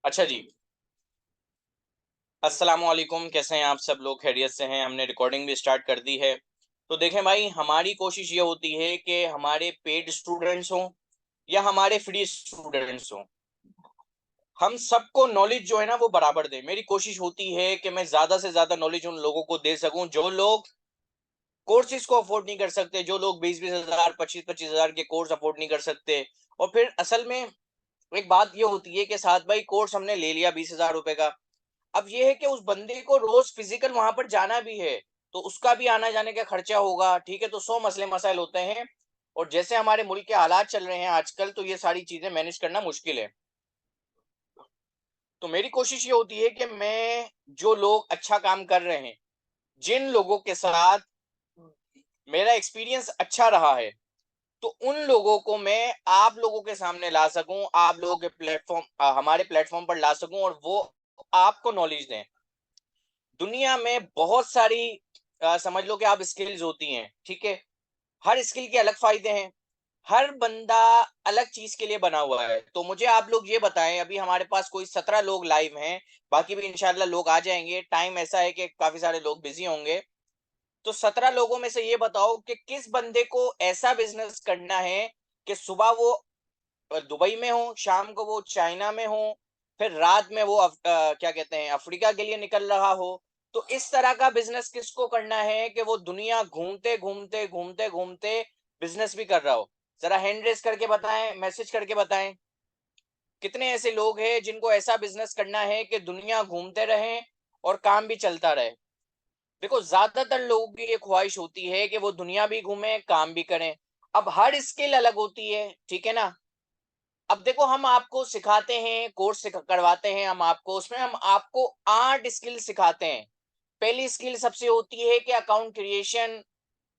अच्छा जी। अस्सलाम वालेकुम, कैसे हैं आप सब लोग? खैरियत से हैं? हमने रिकॉर्डिंग भी स्टार्ट कर दी है। तो देखें भाई, हमारी कोशिश ये होती है कि हमारे पेड स्टूडेंट्स हों या हमारे फ्री स्टूडेंट्स हों, हम सबको नॉलेज जो है ना वो बराबर दें। मेरी कोशिश होती है कि मैं ज़्यादा से ज़्यादा नॉलेज उन लोगों को दे सकूँ जो लोग कोर्सेज़ को अफ़ोर्ड नहीं कर सकते, जो लोग 20-20 हज़ार, 25-25 हज़ार के कोर्स अफ़ोर्ड नहीं कर सकते। और फिर असल में एक बात ये होती है कि साथ भाई कोर्स हमने ले लिया 20,000 रुपए का। अब ये है कि उस बंदे को रोज फिजिकल वहां पर जाना भी है, तो उसका भी आना जाने का खर्चा होगा, ठीक है? तो 100 मसले मसाइल होते हैं। और जैसे हमारे मुल्क के हालात चल रहे हैं आजकल, तो ये सारी चीजें मैनेज करना मुश्किल है। तो मेरी कोशिश ये होती है कि मैं जो लोग अच्छा काम कर रहे हैं, जिन लोगों के साथ मेरा एक्सपीरियंस अच्छा रहा है, तो उन लोगों को मैं आप लोगों के सामने ला सकूं, आप लोगों के हमारे प्लेटफॉर्म पर ला सकूं और वो आपको नॉलेज दें। दुनिया में बहुत सारी समझ लो कि आप स्किल्स होती हैं, ठीक है? हर स्किल के अलग फ़ायदे हैं, हर बंदा अलग चीज़ के लिए बना हुआ है। तो मुझे आप लोग ये बताएँ, अभी हमारे पास कोई 17 लोग लाइव हैं, बाकी भी इंशाल्लाह लोग आ जाएँगे। टाइम ऐसा है कि काफ़ी सारे लोग बिज़ी होंगे। तो 17 लोगों में से ये बताओ कि किस बंदे को ऐसा बिज़नेस करना है कि सुबह वो दुबई में हो, शाम को वो चाइना में हो, फिर रात में वो क्या कहते हैं अफ्रीका के लिए निकल रहा हो। तो इस तरह का बिज़नेस किसको करना है कि वो दुनिया घूमते-घूमते, घूमते-घूमते बिज़नेस भी कर रहा हो? ज़रा हैंड रेज़ करके बताएँ, मैसेज करके बताएँ। कितने ऐसे लोग हैं जिनको ऐसा बिज़नेस करना है कि दुनिया घूमते रहें और काम भी चलता रहे? देखो, ज़्यादातर लोगों की ये ख्वाहिश होती है कि वो दुनिया भी घूमें, काम भी करें। अब हर स्किल अलग होती है, ठीक है ना? अब देखो, हम आपको सिखाते हैं, कोर्स करवाते हैं हम आपको, उसमें हम आपको 8 स्किल सिखाते हैं। पहली स्किल सबसे होती है कि account creation,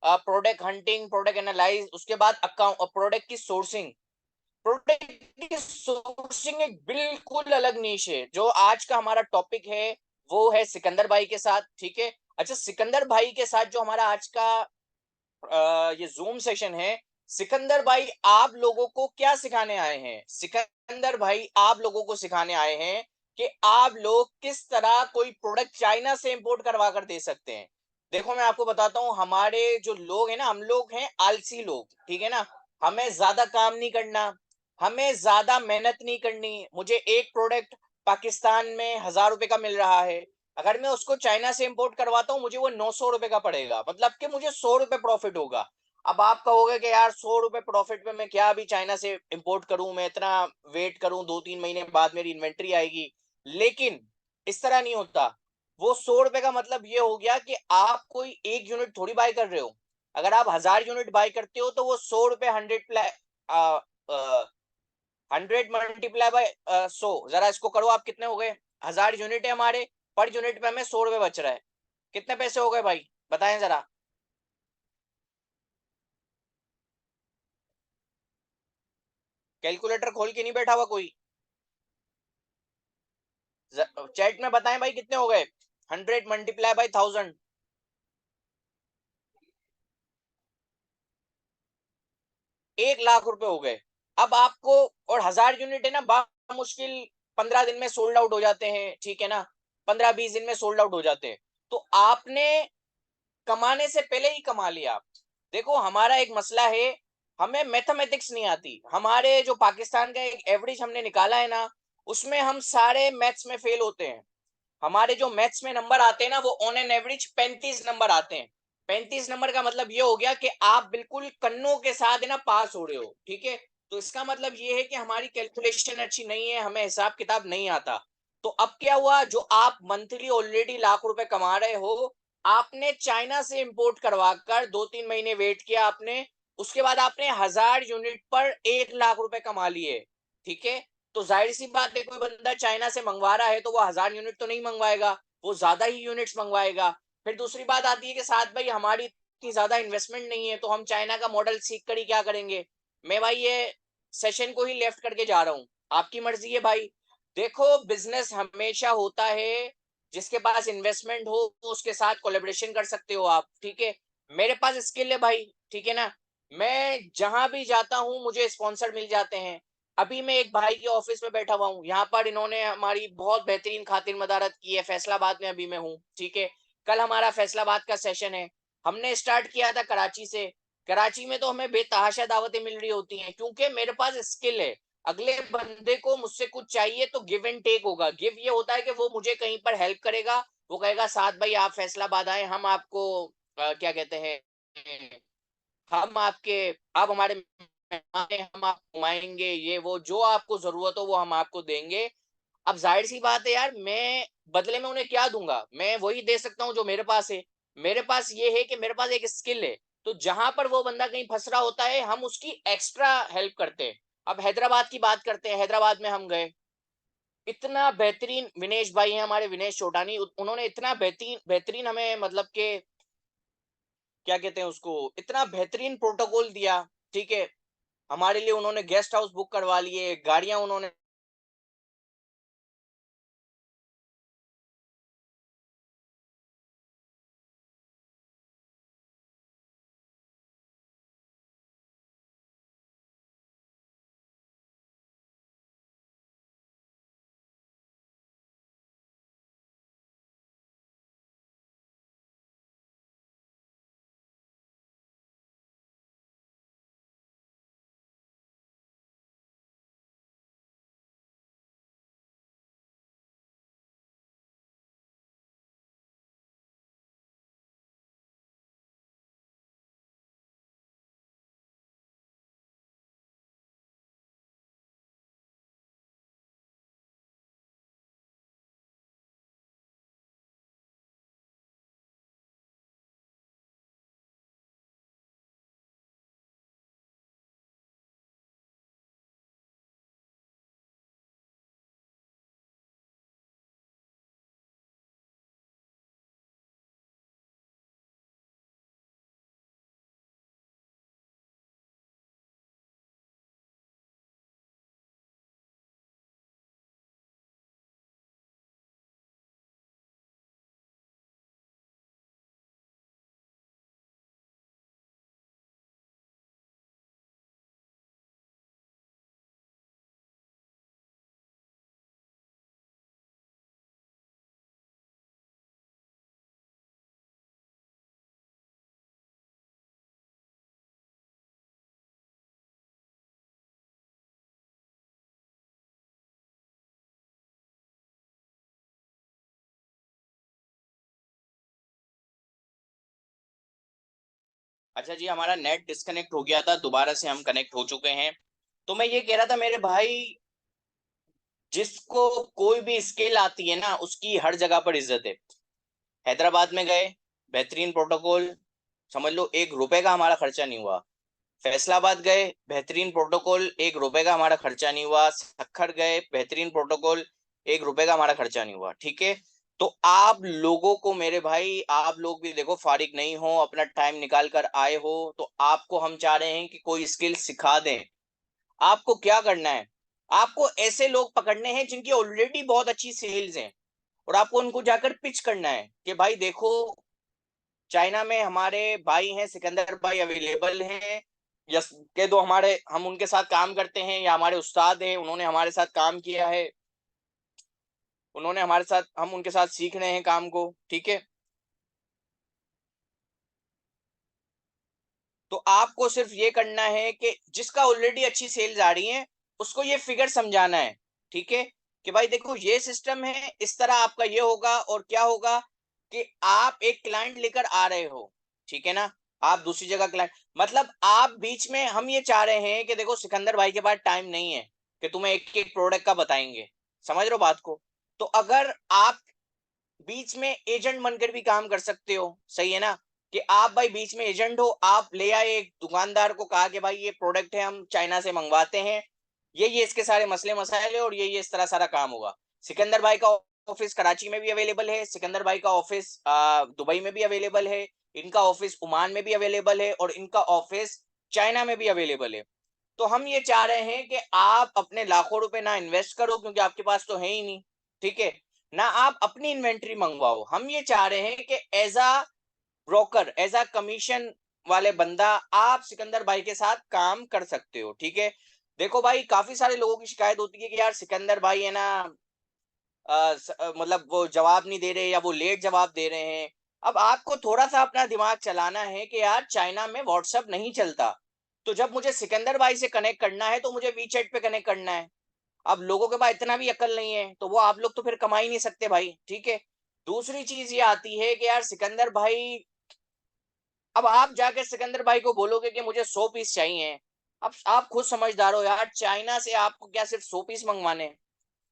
product hunting, product analyse, उसके बाद अकाउंट प्रोडक्ट की सोर्सिंग। प्रोडक्ट की सोर्सिंग एक बिल्कुल अलग नीश है। जो आज का हमारा टॉपिक है वो है सिकंदर भाई के साथ, ठीक है? अच्छा, सिकंदर भाई के साथ जो हमारा आज का ये ज़ूम सेशन है, सिकंदर भाई आप लोगों को क्या सिखाने आए हैं? सिकंदर भाई आप लोगों को सिखाने आए हैं कि आप लोग किस तरह कोई प्रोडक्ट चाइना से इंपोर्ट करवा कर दे सकते हैं। देखो, मैं आपको बताता हूँ, हमारे जो लोग हैं ना, हम लोग हैं आलसी लोग, ठीक है ना? हमें ज़्यादा काम नहीं करना, हमें ज़्यादा मेहनत नहीं करनी। मुझे एक प्रोडक्ट पाकिस्तान में ₹1000 का मिल रहा है, अगर मैं उसको चाइना से इंपोर्ट करवाता हूँ, मुझे वो ₹900 का पड़ेगा, मतलब कि मुझे ₹100 प्रॉफिट होगा। अब आप कहोगे कि यार ₹100 प्रॉफिट में मैं क्या अभी चाइना से इंपोर्ट करूँ, मैं इतना वेट करूँ, 2-3 महीने बाद मेरी इन्वेंटरी आएगी। लेकिन इस तरह नहीं होता। वो ₹100 का मतलब ये हो गया कि आप कोई 1 यूनिट थोड़ी बाय कर रहे हो। अगर आप 1000 यूनिट बाय करते हो तो वो ₹100 100 अ, अ, 100 मल्टीप्लाई बाय 100, जरा इसको करो आप, कितने हो गए? 1000 यूनिट है हमारे, पर यूनिट पे हमें ₹100 बच रहा है। कितने पैसे हो गए भाई? बताएं जरा। कैलकुलेटर खोल के नहीं बैठा हुआ कोई? चैट में बताएं भाई, कितने हो गए? 100 मल्टीप्लाई बाय 1000, 1 लाख रुपए हो गए। अब आपको, और 1000 यूनिट है ना, मुश्किल 15 दिन में सोल्ड आउट हो जाते हैं, ठीक है ना? 15-20 दिन में सोल्ड आउट हो जाते हैं। तो आपने कमाने से पहले ही कमा लिया। देखो, हमारा एक मसला है, हमें मैथमेटिक्स नहीं आती। हमारे जो पाकिस्तान का एक एवरेज हमने निकाला है ना, उसमें हम सारे मैथ्स में फेल होते हैं। हमारे जो मैथ्स में नंबर आते हैं ना, वो ऑन एन एवरेज 35 नंबर आते हैं। 35 नंबर का मतलब ये हो गया कि आप बिल्कुल कन्नों के साथ है ना पास हो रहे हो, ठीक है? तो इसका मतलब ये है कि हमारी कैलकुलेशन अच्छी नहीं है, हमें हिसाब किताब नहीं आता। तो अब क्या हुआ, जो आप मंथली ऑलरेडी लाख रुपए कमा रहे हो, आपने चाइना से इंपोर्ट करवा कर 2-3 महीने वेट किया आपने, उसके बाद आपने 1000 यूनिट पर 1 लाख रुपए कमा लिए, ठीक है? तो जाहिर सी बात है, कोई बंदा चाइना से मंगवा रहा है तो वो 1000 यूनिट तो नहीं मंगवाएगा, वो ज्यादा ही यूनिट्स मंगवाएगा। फिर दूसरी बात आती है कि साथ भाई हमारी इतनी ज्यादा इन्वेस्टमेंट नहीं है, तो हम चाइना का मॉडल सीख कर ही क्या करेंगे? मैं भाई ये सेशन को ही लेफ्ट करके जा रहा हूँ, आपकी मर्जी है भाई। देखो, बिजनेस हमेशा होता है, जिसके पास इन्वेस्टमेंट हो तो उसके साथ कोलेबोरेशन कर सकते हो आप, ठीक है? मेरे पास स्किल है भाई, ठीक है ना? मैं जहां भी जाता हूं मुझे स्पॉन्सर मिल जाते हैं। अभी मैं एक भाई के ऑफिस में बैठा हुआ हूँ, यहाँ पर इन्होंने हमारी बहुत बेहतरीन खातिर मदारत की है। फैसलाबाद में अभी मैं हूँ, ठीक है। कल हमारा फैसलाबाद का सेशन है। हमने स्टार्ट किया था कराची से। कराची में तो हमें बेतहाशा दावतें मिल रही होती हैं, क्योंकि मेरे पास स्किल है। अगले बंदे को मुझसे कुछ चाहिए तो गिव एंड टेक होगा। गिव ये होता है कि वो मुझे कहीं पर हेल्प करेगा, वो कहेगा साथ भाई आप फैसलाबाद आए, हम आपको क्या कहते हैं, हम आपके, आप हमारे मेहमान हैं, हम आपको घुमाएंगे, ये वो जो आपको जरूरत हो वो हम आपको देंगे। अब जाहिर सी बात है यार, मैं बदले में उन्हें क्या दूंगा? मैं वही दे सकता हूँ जो मेरे पास है। मेरे पास ये है कि मेरे पास एक स्किल है, तो जहां पर वो बंदा कहीं फंस रहा होता है हम उसकी एक्स्ट्रा हेल्प करते हैं। अब हैदराबाद की बात करते हैं। हैदराबाद में हम गए, इतना बेहतरीन विनेश भाई हैं हमारे, विनेश चोटानी, उन्होंने इतना बेहतरीन बेहतरीन हमें मतलब के क्या कहते हैं उसको, इतना बेहतरीन प्रोटोकॉल दिया, ठीक है। हमारे लिए उन्होंने गेस्ट हाउस बुक करवा लिए, गाड़ियां उन्होंने, अच्छा जी, हमारा नेट डिस्कनेक्ट हो गया था, दोबारा से हम कनेक्ट हो चुके हैं। तो मैं ये कह रहा था मेरे भाई, जिसको कोई भी स्किल आती है ना उसकी हर जगह पर इज्जत है। हैदराबाद में गए, बेहतरीन प्रोटोकॉल, समझ लो 1 रुपए का हमारा खर्चा नहीं हुआ। फैसलाबाद गए, बेहतरीन प्रोटोकॉल, 1 रुपए का हमारा खर्चा नहीं हुआ। सक्खर गए, बेहतरीन प्रोटोकॉल, 1 रुपए का हमारा खर्चा नहीं हुआ, ठीक है। तो आप लोगों को मेरे भाई, आप लोग भी देखो फारिग नहीं हो, अपना टाइम निकाल कर आए हो, तो आपको हम चाह रहे हैं कि कोई स्किल सिखा दें। आपको क्या करना है, आपको ऐसे लोग पकड़ने हैं जिनकी ऑलरेडी बहुत अच्छी सेल्स हैं, और आपको उनको जाकर पिच करना है कि भाई देखो, चाइना में हमारे भाई हैं, सिकंदर भाई अवेलेबल हैं, यस के दो हमारे, हम उनके साथ काम करते हैं, या हमारे उस्ताद हैं, उन्होंने हमारे साथ काम किया है, उन्होंने हमारे साथ, हम उनके साथ सीख रहे हैं काम को, ठीक है। तो आपको सिर्फ ये करना है कि जिसका ऑलरेडी अच्छी सेल्स आ रही है उसको ये फिगर समझाना है, ठीक है, कि भाई देखो ये सिस्टम है, इस तरह आपका ये होगा, और क्या होगा कि आप एक क्लाइंट लेकर आ रहे हो, ठीक है ना, आप दूसरी जगह क्लाइंट, मतलब आप बीच में, हम ये चाह रहे हैं कि देखो सिकंदर भाई के पास टाइम नहीं है कि तुम्हें एक एक प्रोडक्ट का बताएंगे, समझ रहे हो बात को। तो अगर आप बीच में एजेंट बनकर भी काम कर सकते हो, सही है ना, कि आप भाई बीच में एजेंट हो, आप ले आए एक दुकानदार को, कहा कि भाई ये प्रोडक्ट है, हम चाइना से मंगवाते हैं, ये इसके सारे मसले मसाइल है, और ये इस तरह सारा काम होगा। सिकंदर भाई का ऑफिस कराची में भी अवेलेबल है, सिकंदर भाई का ऑफिस दुबई में भी अवेलेबल है, इनका ऑफिस ओमान में भी अवेलेबल है, और इनका ऑफिस चाइना में भी अवेलेबल है। तो हम ये चाह रहे हैं कि आप अपने लाखों रुपए ना इन्वेस्ट करो, क्योंकि आपके पास तो है ही नहीं, ठीक है, ना आप अपनी इन्वेंट्री मंगवाओ। हम ये चाह रहे हैं कि as a broker, as a commission वाले बंदा, आप सिकंदर भाई के साथ काम कर सकते हो, ठीक है। देखो भाई, काफी सारे लोगों की शिकायत होती है कि यार सिकंदर भाई है ना, मतलब वो जवाब नहीं दे रहे या वो लेट जवाब दे रहे हैं। अब आपको थोड़ा सा अपना दिमाग चलाना है कि यार चाइना में व्हाट्सएप नहीं चलता, तो जब मुझे सिकंदर भाई से कनेक्ट करना है तो मुझे वीचैट पे कनेक्ट करना है। अब लोगों के पास इतना भी अकल नहीं है, तो वो आप लोग तो फिर कमा ही नहीं सकते भाई, ठीक है। दूसरी चीज ये आती है कि यार सिकंदर भाई, अब आप जाकर सिकंदर भाई को बोलोगे कि मुझे 100 पीस चाहिए। अब आप खुद समझदार हो यार, चाइना से आपको क्या सिर्फ 100 पीस मंगवाने?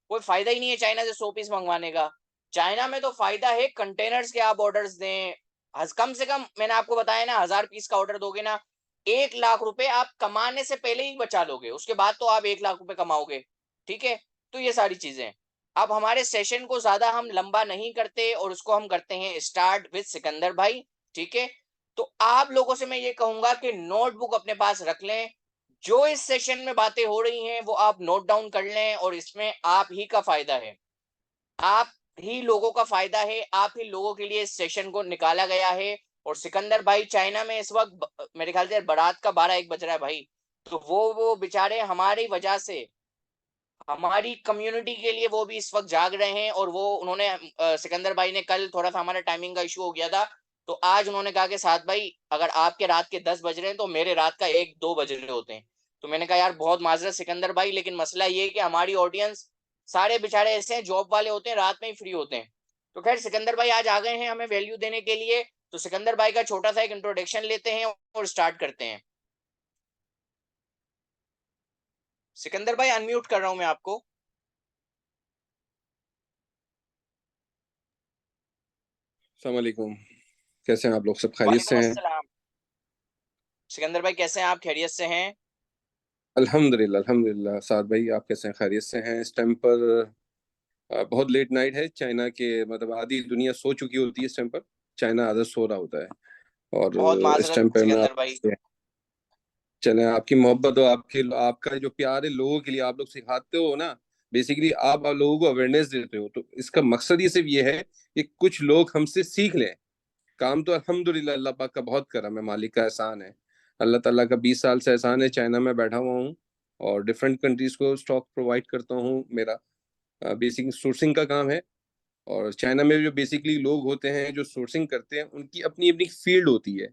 कोई फायदा ही नहीं है चाइना से 100 पीस मंगवाने का। चाइना में तो फायदा है कंटेनर्स के आप ऑर्डर्स दें। कम से कम मैंने आपको बताया ना, 1000 पीस का ऑर्डर दोगे ना, 1 लाख रुपए आप कमाने से पहले ही बचा लोगे, उसके बाद तो आप 1 लाख रुपए कमाओगे, ठीक है। तो ये सारी चीजें। अब हमारे सेशन को ज्यादा हम लंबा नहीं करते और उसको हम करते हैं स्टार्ट विद सिकंदर भाई, ठीक है। तो आप लोगों से मैं ये कहूंगा कि नोटबुक अपने पास रख लें, जो इस सेशन में बातें हो रही हैं वो आप नोट डाउन कर लें, और इसमें आप ही का फायदा है, आप ही लोगों का फायदा है, आप ही लोगों के लिए इस सेशन को निकाला गया है। और सिकंदर भाई चाइना में इस वक्त मेरे ख्याल से बारात का 12-1 बज रहा है भाई, तो वो बेचारे हमारी वजह से, हमारी कम्युनिटी के लिए वो भी इस वक्त जाग रहे हैं। और वो उन्होंने सिकंदर भाई ने, कल थोड़ा सा हमारा टाइमिंग का इशू हो गया था, तो आज उन्होंने कहा कि साथ भाई, अगर आपके रात के 10 बज रहे हैं तो मेरे रात का 1-2 बज रहे होते हैं। तो मैंने कहा यार बहुत माजरत सिकंदर भाई, लेकिन मसला ये है कि हमारी ऑडियंस सारे बेचारे ऐसे हैं, जॉब वाले होते हैं, रात में ही फ्री होते हैं। तो खैर सिकंदर भाई आज आ गए हैं हमें वैल्यू देने के लिए, तो सिकंदर भाई का छोटा सा एक इंट्रोडक्शन लेते हैं और स्टार्ट करते हैं। सिकंदर भाई अनम्यूट कर रहा हूं मैं आपको। अस्सलाम वालेकुम। कैसे हैं आप लोग? सब खैरियत वालेकुम से हैं? अस्सलाम। सिकंदर भाई कैसे हैं आप, खैरियत से हैं? अल्हम्दुलिल्लाह अल्हम्दुलिल्लाह। साद भाई आप कैसे हैं? खैरियत से हैं? इस टाइम पर बहुत लेट नाइट है चाइना के, मतलब आधी दुनिया सो चुकी होती है इस टाइम पर। चाइना आधा सो रहा होता है। और बहुत इस माजरत टाइम पे मैं सिकंदर भाई। आप चले, आपकी मोहब्बत और आपके आपका जो प्यार है लोगों के लिए, आप लोग सिखाते हो ना। बेसिकली आप लोगों को अवेयरनेस देते हो, तो इसका मकसद ही सिर्फ ये है कि कुछ लोग हमसे सीख लें। काम तो अल्हम्दुलिल्लाह अल्लाह पाक का बहुत करम है, मालिक का एहसान है। अल्लाह ताला का 20 साल से एहसान है, चाइना में बैठा हुआ हूँ और डिफरेंट कंट्रीज को स्टॉक प्रोवाइड करता हूँ। मेरा बेसिक सोर्सिंग का काम है। और चाइना में जो बेसिकली लोग होते हैं जो सोर्सिंग करते हैं, उनकी अपनी अपनी फील्ड होती है।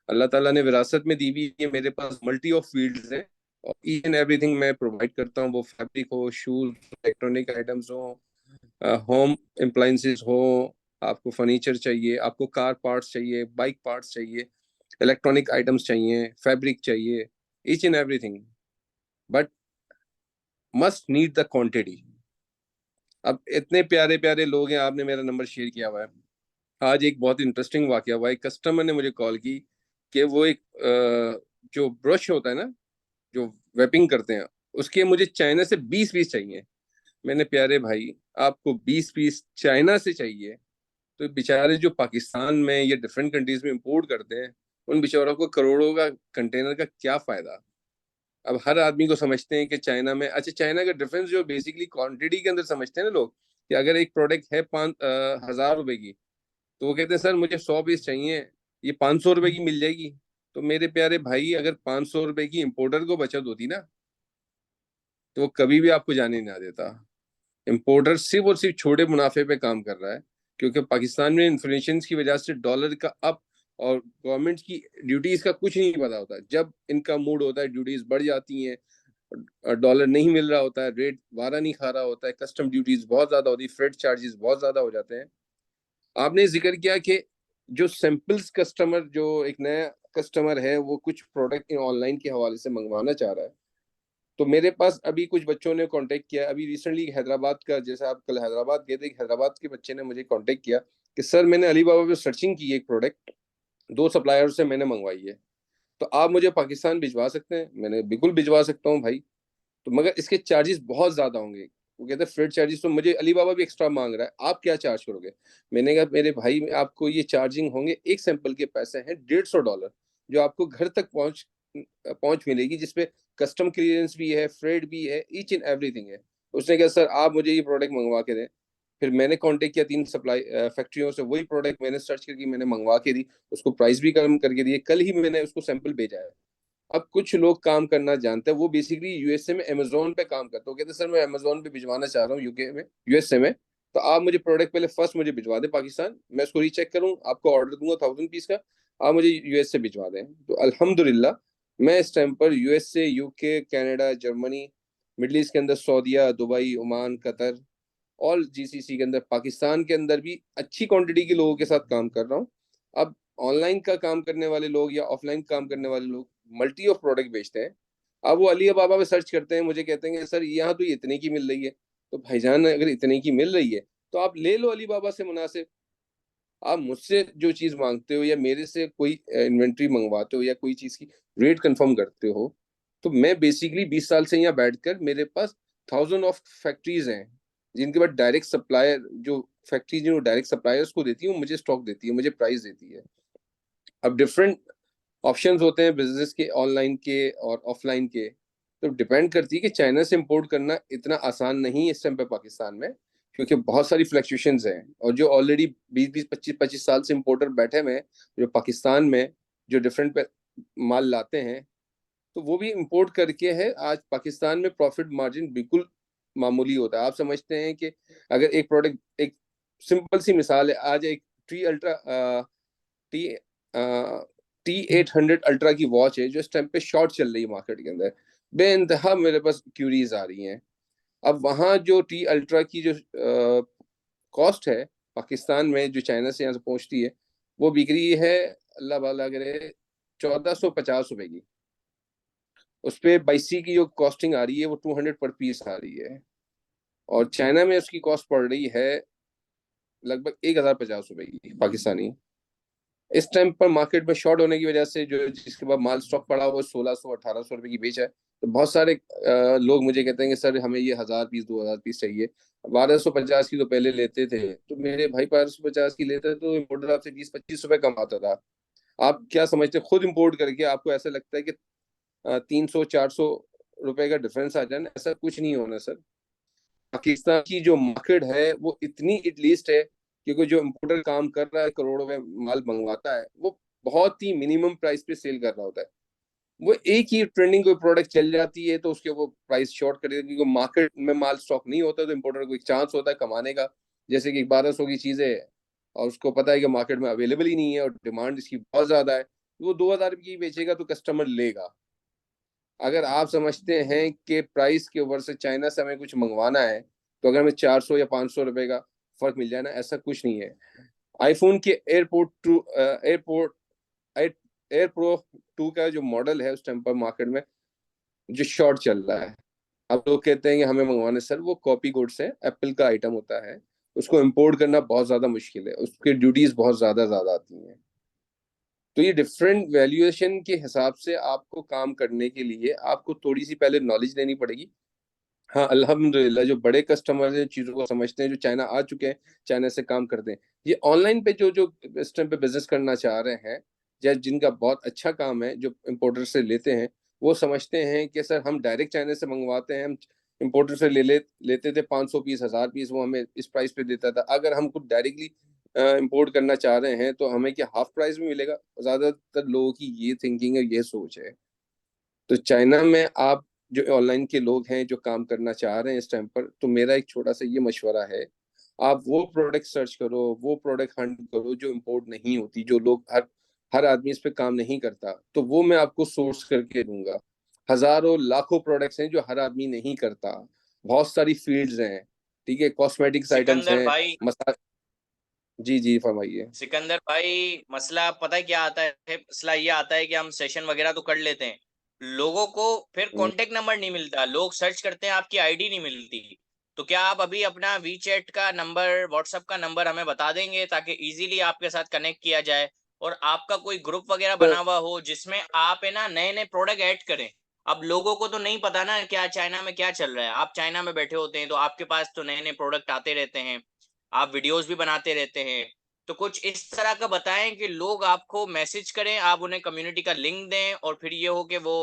अल्लाह ताला ने विरासत में दी हुई है, मेरे पास मल्टी ऑफ फील्ड्स हैं। और ईच एंड एवरीथिंग मैं प्रोवाइड करता हूँ, वो फैब्रिक हो, शूज, इलेक्ट्रॉनिक आइटम्स हो, होम अप्लायंसेस हो, आपको फर्नीचर चाहिए, आपको कार पार्ट्स चाहिए, बाइक पार्ट्स चाहिए, इलेक्ट्रॉनिक आइटम्स चाहिए, फैब्रिक चाहिए, each and everything. But must need the quantity. अब इतने प्यारे प्यारे लोग हैं, आपने मेरा नंबर शेयर किया हुआ है। आज एक बहुत इंटरेस्टिंग वाकया हुआ, एक कस्टमर ने मुझे कॉल की कि वो एक जो ब्रश होता है ना, जो वेपिंग करते हैं, उसके मुझे चाइना से 20 पीस चाहिए। मैंने, प्यारे भाई, आपको 20 पीस चाइना से चाहिए, तो बेचारे जो पाकिस्तान में या डिफरेंट कंट्रीज में इंपोर्ट करते हैं, उन बेचारों को करोड़ों का कंटेनर का क्या फायदा। अब हर आदमी को समझते हैं कि चाइना में, अच्छा, चाइना का डिफरेंस जो बेसिकली क्वांटिटी के अंदर समझते हैं ना लोग, कि अगर एक प्रोडक्ट है 5,000 रुपए की, तो वो कहते हैं सर मुझे 100 पीस चाहिए, ये 500 रुपए की मिल जाएगी। तो मेरे प्यारे भाई, अगर 500 रुपए की इंपोर्टर को बचत होती ना, तो वो कभी भी आपको जाने ना देता। इम्पोर्टर सिर्फ और सिर्फ छोटे मुनाफे पे काम कर रहा है, क्योंकि पाकिस्तान में इन्फ्लेशन की वजह से डॉलर का अप, और गवर्नमेंट की ड्यूटीज का कुछ नहीं पता होता। जब इनका मूड होता है ड्यूटीज बढ़ जाती हैं, डॉलर नहीं मिल रहा होता है, रेट वारा नहीं खा रहा होता है, कस्टम ड्यूटीज बहुत ज्यादा होती है, फ्रेट चार्जेस बहुत ज्यादा हो जाते हैं। आपने जिक्र किया कि जो सैंपल्स कस्टमर, जो एक नया कस्टमर है, वो कुछ प्रोडक्ट ऑनलाइन के हवाले से मंगवाना चाह रहा है, तो मेरे पास अभी कुछ बच्चों ने कांटेक्ट किया। अभी रिसेंटली हैदराबाद का, जैसे आप कल हैदराबाद गए थे, हैदराबाद के बच्चे ने मुझे कांटेक्ट किया कि सर मैंने अलीबाबा पे सर्चिंग की, एक प्रोडक्ट 2 सप्लायर से मैंने मंगवाई है, तो आप मुझे पाकिस्तान भिजवा सकते हैं? मैंने, बिल्कुल भिजवा सकता हूँ भाई, तो मगर इसके चार्जेस बहुत ज्यादा होंगे। वो कहते हैं फ्रेट चार्जेस तो मुझे अलीबाबा भी एक्स्ट्रा मांग रहा है, आप क्या चार्ज करोगे? मैंने कहा मेरे भाई, आपको ये चार्जिंग होंगे, एक सैंपल के पैसे हैं $150, जो आपको घर तक पहुंच पहुंच मिलेगी, जिसपे कस्टम क्लियरेंस भी है, फ्रेट भी है, ईच एंड एवरीथिंग है। उसने कहा सर आप मुझे ये प्रोडक्ट मंगवा के दें। फिर मैंने कांटेक्ट किया 3 सप्लाई फैक्ट्रियों से, वही प्रोडक्ट मैंने सर्च करके मैंने मंगवा के दी, उसको प्राइस भी कम करके दिए, कल ही मैंने उसको सैंपल भेजा है। अब कुछ लोग काम करना जानते हैं, वो बेसिकली यूएसए में अमेजोन पे काम करते हैं। वो कहते हैं सर मैं अमेजोन पे भिजवाना चाह रहा हूँ यूके में, यूएसए में, तो आप मुझे प्रोडक्ट पहले फर्स्ट मुझे भिजवा दें पाकिस्तान, मैं उसको रीचेक करूँ, आपको ऑर्डर दूंगा 1000 पीस का, आप मुझे यूएसए भिजवा दें। तो अल्हम्दुलिल्लाह मैं इस टाइम पर USA, UK, Canada, Germany, middle east के अंदर सऊदीया, दुबई, ओमान, कतर, और जीसीसी के अंदर पाकिस्तान के अंदर भी अच्छी क्वांटिटी के लोगों के साथ काम कर रहा हूँ। अब ऑनलाइन का काम करने वाले लोग या ऑफलाइन काम करने वाले लोग मल्टी ऑफ प्रोडक्ट बेचते हैं। अब वो अली बाबा में सर्च करते हैं, मुझे कहते हैं कि सर यहाँ तो इतने की मिल रही है। तो भाईजान अगर इतने की मिल रही है तो आप ले लो अली बाबा से मुनासिब। आप मुझसे जो चीज मांगते हो या मेरे से कोई इन्वेंट्री मंगवाते हो या कोई चीज की रेट कंफर्म करते हो, तो मैं बेसिकली 20 साल से यहाँ बैठकर, मेरे पास थाउजेंड ऑफ फैक्ट्रीज हैं जिनके बाद डायरेक्ट सप्लायर, जो फैक्ट्री जो डायरेक्ट सप्लायर्स को देती है वो मुझे स्टॉक देती है, मुझे प्राइस देती है। अब डिफरेंट ऑप्शंस होते हैं बिजनेस के, ऑनलाइन के और ऑफलाइन के। तो डिपेंड करती है कि चाइना से इंपोर्ट करना इतना आसान नहीं है इस टाइम पे पाकिस्तान में, क्योंकि बहुत सारी फ्लक्चुएशंस हैं, और जो ऑलरेडी 20-20, 25-25 साल से इंपोर्टर बैठे हुए हैं जो पाकिस्तान में, जो डिफरेंट पे माल लाते हैं, तो वो भी इंपोर्ट करके है। आज पाकिस्तान में प्रॉफिट मार्जिन बिल्कुल मामूली होता है। आप समझते हैं कि अगर एक प्रोडक्ट, एक सिंपल सी मिसाल है, आज एक T ultra T T800 ultra की वॉच है जो इस टाइम पे शॉर्ट चल रही है मार्केट के अंदर, बेइंतहा मेरे पास क्यूरीज आ रही हैं। अब वहां जो टी अल्ट्रा की जो कॉस्ट है पाकिस्तान में, जो चाइना से यहाँ से पहुंचती है, वो बिक रही है, अल्लाह वाला करे, 1450 रुपए की। उस पे बाईसी की जो कॉस्टिंग आ रही है वो 200 पर पीस आ रही है, और चाइना में उसकी कॉस्ट पड़ रही है लगभग 1050 रुपए की पाकिस्तानी। इस टाइम पर मार्केट में शॉर्ट होने की वजह से जो जिसके बाद माल स्टॉक पड़ा वो 1600-1800 रुपए की बेचा है। तो बहुत सारे लोग मुझे कहते हैं कि सर हमें ये 1000 पीस 2000 पीस चाहिए। 1250 की तो पहले लेते थे, तो मेरे भाई 1250 की लेते थे तो इम्पोर्टर आपसे 20-25 रुपए कमाता था। आप क्या समझते हैं, खुद इम्पोर्ट करके आपको ऐसा लगता है कि 300-400 रुपए का डिफरेंस आ जाए ना? ऐसा कुछ नहीं होना सर। पाकिस्तान की जो मार्केट है वो इतनी एटलीस्ट है, क्योंकि जो इम्पोर्टर काम कर रहा है करोड़ों में माल मंगवाता है, वो बहुत ही मिनिमम प्राइस पे सेल कर रहा होता है। वो एक ही ट्रेंडिंग कोई प्रोडक्ट चल जाती है तो उसके वो प्राइस शॉर्ट कर देगा, क्योंकि मार्केट में माल स्टॉक नहीं होता, तो इम्पोर्टर को एक चांस होता है कमाने का। जैसे कि 1200 की चीज है और उसको पता है कि मार्केट में अवेलेबल ही नहीं है और डिमांड इसकी बहुत ज्यादा है, तो वो 2000 की बेचेगा तो कस्टमर लेगा। अगर आप समझते हैं कि प्राइस के ऊपर से चाइना से हमें कुछ मंगवाना है, तो अगर हमें 400 या 500 रुपए का फर्क मिल जाए ना, ऐसा कुछ नहीं है। आईफोन के एयरपोर्ट एयर प्रो 2 का जो मॉडल है उस टाइम पर मार्केट में जो शॉर्ट चल रहा है, अब लोग कहते हैं कि हमें मंगवाने, सर वो कॉपी गुड्स है, एप्पल का आइटम होता है, उसको इम्पोर्ट करना बहुत ज्यादा मुश्किल है, उसकी ड्यूटीज बहुत ज्यादा ज्यादा आती हैं। तो ये डिफरेंट वैल्यूएशन के हिसाब से आपको काम करने के लिए आपको थोड़ी सी पहले नॉलेज लेनी पड़ेगी। हाँ अल्हम्दुलिल्लाह जो बड़े कस्टमर हैं, चीज़ों को समझते हैं, जो चाइना आ चुके हैं, चाइना से काम करते हैं, ये ऑनलाइन पे जो जो इस टाइम पे बिजनेस करना चाह रहे हैं, या जिनका बहुत अच्छा काम है, जो इम्पोर्टर से लेते हैं, वो समझते हैं कि सर हम डायरेक्ट चाइना से मंगवाते हैं, हम इम्पोर्टर से लेते थे 500 पीस 1000 पीस, वो हमें इस प्राइस पे देता था। अगर हम खुद डायरेक्टली इम्पोर्ट करना चाह रहे हैं तो हमें क्या हाफ प्राइस में मिलेगा? ज्यादातर लोगों की ये थिंकिंग है, ये सोच है। तो चाइना में आप जो ऑनलाइन के लोग हैं जो काम करना चाह रहे हैं इस टाइम पर, तो मेरा एक छोटा सा ये मशवरा है, आप वो प्रोडक्ट सर्च करो, वो प्रोडक्ट हंट करो जो इंपोर्ट नहीं होती, जो लोग हर हर आदमी इस पे काम नहीं करता, तो वो मैं आपको सोर्स करके दूंगा। हजारों लाखों प्रोडक्ट्स हैं जो हर आदमी नहीं करता, बहुत सारी फील्ड्स हैं, ठीक है, कॉस्मेटिक्स आइटम्स सिकंदर हैं, भाई, मसाज। जी जी फरमाइए। सिकंदर भाई, मसला पता है क्या आता है? मसला ये आता है कि हम सेशन वगैरह तो कर लेते हैं, लोगों को फिर हम्म। कांटेक्ट नंबर नहीं मिलता, लोग सर्च करते हैं आपकी आईडी नहीं मिलती। तो क्या आप अभी अपना वी चैट का नंबर, व्हाट्सएप का नंबर हमें बता देंगे ताकि इजीली आपके साथ कनेक्ट किया जाए, और आपका कोई ग्रुप वगैरह तो बना हुआ हो जिसमें आप है ना नए नए प्रोडक्ट ऐड करें। अब लोगों को तो नहीं पता ना क्या चाइना में क्या चल रहा है, आप चाइना में बैठे होते हैं तो आपके पास तो नए नए प्रोडक्ट आते रहते हैं, आप वीडियोस भी बनाते रहते हैं। तो कुछ इस तरह का बताएं कि लोग आपको मैसेज करें, आप उन्हें कम्युनिटी का लिंक दें, और फिर ये हो कि वो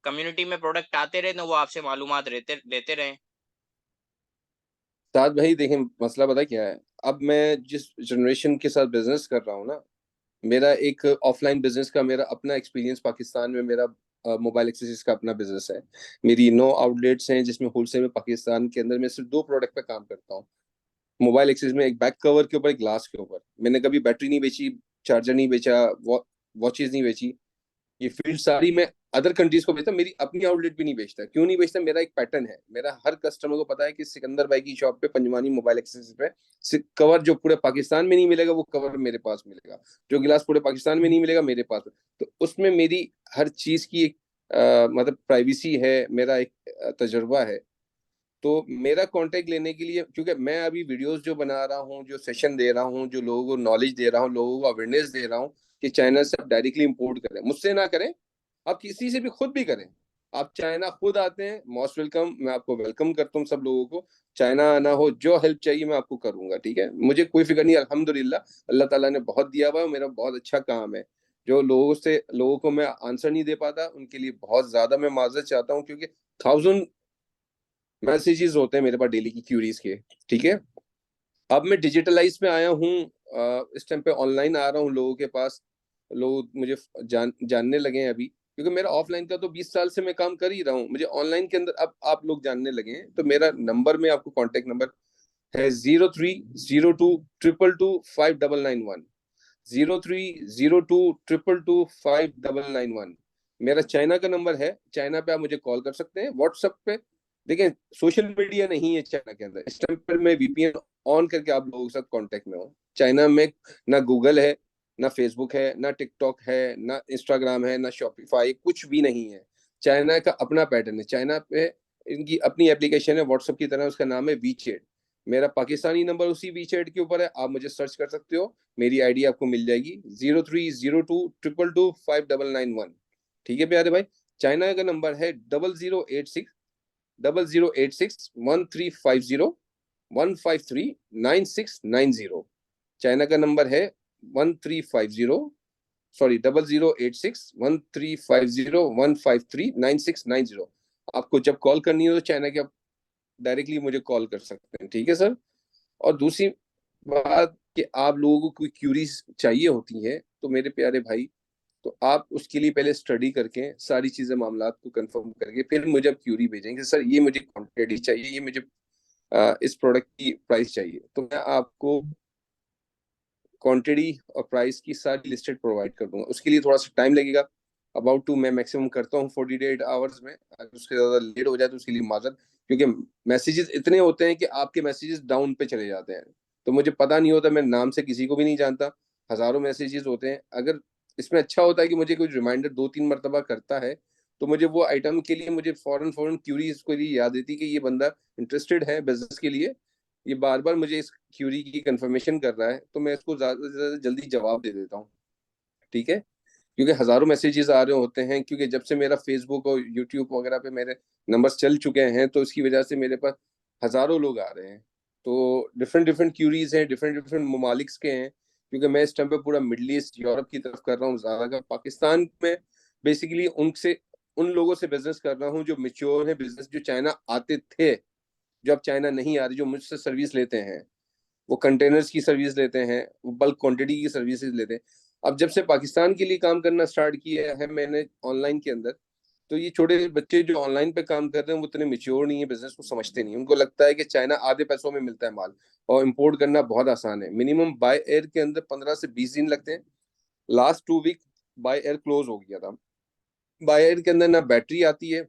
कम्युनिटी में प्रोडक्ट आते रहे तो वो आपसे मालूमात लेते रहें। साथ भाई देखें, मसला पता है क्या है? अब मैं जिस जनरेशन के साथ बिजनेस कर रहा हूँ ना, मेरा एक ऑफलाइन बिजनेस का मेरा अपना एक्सपीरियंस पाकिस्तान में मेरा मोबाइल एक्सेसरीज का अपना बिजनेस है। मेरी 9 आउटलेट्स हैं, जिसमें होलसेल में पाकिस्तान के अंदर मैं सिर्फ 2 प्रोडक्ट पे काम करता हूँ। मोबाइल एक्सेसरीज में एक बैक कवर के ऊपर, एक ग्लास के ऊपर। मैंने कभी बैटरी नहीं बेची, चार्जर नहीं बेचा, वॉचेज नहीं बेची। ये फील्ड सारी मैं अदर कंट्रीज को बेचता, मेरी अपनी आउटलेट भी नहीं बेचता। क्यों नहीं बेचता? मेरा एक पैटर्न है, मेरा हर कस्टमर को पता है कि सिकंदर भाई की शॉप पे, पंजवानी मोबाइल एक्सेसरीज पे, कवर जो पूरे पाकिस्तान में नहीं मिलेगा वो कवर मेरे पास मिलेगा, जो गिलास पूरे पाकिस्तान में नहीं मिलेगा मेरे पास। तो उसमें मेरी हर चीज की एक मतलब प्राइवेसी है, मेरा एक तजुर्बा है। तो मेरा कांटेक्ट लेने के लिए, क्योंकि मैं अभी वीडियोस जो बना रहा हूँ, जो सेशन दे रहा हूँ, जो लोगों को नॉलेज दे रहा हूँ, लोगों को अवेयरनेस दे रहा हूँ कि चाइना से आप डायरेक्टली इंपोर्ट करें, मुझसे ना करें, आप किसी से भी खुद भी करें। आप चाइना खुद आते हैं, मोस्ट वेलकम, मैं आपको वेलकम करता हूँ सब लोगों को। चाइना आना हो, जो हेल्प चाहिए मैं आपको करूंगा, ठीक है? मुझे कोई फिक्र नहीं, अल्हम्दुलिल्लाह, अल्लाह ताला ने बहुत दिया हुआ है, मेरा बहुत अच्छा काम है। जो लोगों को मैं आंसर नहीं दे पाता, उनके लिए बहुत ज्यादा मैं माजरत चाहता हूँ, क्योंकि 1000 मैसेजेस होते हैं मेरे पास डेली की क्यूरीज के, ठीक है? अब मैं डिजिटलाइज में आया हूँ, इस टाइम पे ऑनलाइन आ रहा हूँ लोगों के पास। लोग मुझे जानने लगे हैं अभी, क्योंकि मेरा ऑफलाइन का तो 20 साल से मैं काम कर ही रहा हूँ। मुझे ऑनलाइन के अंदर अब आप लोग जानने लगे हैं। तो मेरा नंबर में आपको कॉन्टेक्ट नंबर है 0302222599 0302222599। मेरा चाइना का नंबर है, चाइना पे आप मुझे कॉल कर सकते हैं, व्हाट्सएप पे। देखें, सोशल मीडिया नहीं है चाइना के अंदर, इस टाइम पर मैं वीपीएन ऑन करके आप लोगों के साथ कांटेक्ट में हूँ। चाइना में ना गूगल है, ना फेसबुक है, ना टिकटॉक है, ना इंस्टाग्राम है, ना शॉपिफाई, कुछ भी नहीं है। चाइना का अपना पैटर्न है। चाइना पे इनकी अपनी एप्लीकेशन है, व्हाट्सएप की तरह, उसका नाम है वीचैट। मेरा पाकिस्तानी नंबर उसी वीचैट के ऊपर है, आप मुझे सर्च कर सकते हो, मेरी आईडी आपको मिल जाएगी, 0302222599। ठीक है प्यारे भाई? चाइना का नंबर है 0086 153 9690। चाइना का नंबर है 1350, सॉरी 0086 13501539690। आपको जब कॉल करनी हो तो चाइना के, आप डायरेक्टली मुझे कॉल कर सकते हैं, ठीक है सर? और दूसरी बात कि आप लोगों को कोई क्यूरीज चाहिए होती है तो मेरे प्यारे भाई, तो आप उसके लिए पहले स्टडी करके सारी चीजें, मामलात को कंफर्म करके फिर मुझे आप क्यूरी भेजेंगे, सर ये मुझे क्वांटिटी चाहिए, ये मुझे इस प्रोडक्ट की प्राइस चाहिए, तो मैं आपको क्वांटिटी और प्राइस की सारी लिस्टेड प्रोवाइड कर दूंगा। उसके लिए थोड़ा सा टाइम लगेगा, अबाउट टू मैं मैक्सिमम करता हूँ 48 आवर्स में। अगर उसके ज़्यादा लेट हो जाए तो उसके लिए माजर, क्योंकि मैसेजेस इतने होते हैं कि आपके मैसेजेस डाउन पे चले जाते हैं, तो मुझे पता नहीं होता, मैं नाम से किसी को भी नहीं जानता, हज़ारों मैसेजेस होते हैं। अगर इसमें अच्छा होता है कि मुझे कोई रिमाइंडर 2-3 मरतबा करता है, तो मुझे वो आइटम के लिए मुझे फौरन फौरन क्यूरी इसको लिए याद देती कि ये बंदा इंटरेस्टेड है बिजनेस के लिए, ये बार बार मुझे इस क्यूरी की कंफर्मेशन कर रहा है, तो मैं इसको ज्यादा से ज्यादा जल्दी जवाब दे देता हूँ, ठीक है? क्योंकि हजारों मैसेजेस आ रहे होते हैं, क्योंकि जब से मेरा फेसबुक और यूट्यूब वगैरह पे मेरे नंबर्स चल चुके हैं, तो इसकी वजह से मेरे पास हजारों लोग आ रहे हैं। तो डिफरेंट डिफरेंट क्यूरीज हैं, डिफरेंट डिफरेंट ममालिक्स के हैं, क्योंकि मैं इस टाइम पे पूरा मिडल ईस्ट, यूरोप की तरफ कर रहा हूँ ज्यादा। पाकिस्तान में बेसिकली उनसे, उन लोगों से बिजनेस कर रहा हूँ जो मिच्योर है बिजनेस, जो चाइना आते थे, जो अब चाइना नहीं आ रही, जो मुझसे सर्विस लेते हैं, वो कंटेनर्स की सर्विस लेते हैं, वो बल्क क्वांटिटी की सर्विसेज लेते हैं। अब जब से पाकिस्तान के लिए काम करना स्टार्ट किया है मैंने ऑनलाइन के अंदर, तो ये छोटे बच्चे जो ऑनलाइन पे काम कर रहे हैं वो इतने मेच्योर नहीं है, बिजनेस को समझते नहीं। उनको लगता है कि चाइना आधे पैसों में मिलता है माल, और इम्पोर्ट करना बहुत आसान है। मिनिमम बाय एयर के अंदर 15 से 20 दिन लगते हैं। Last 2 week by air close हो गया था। बाय एयर के अंदर ना बैटरी आती है,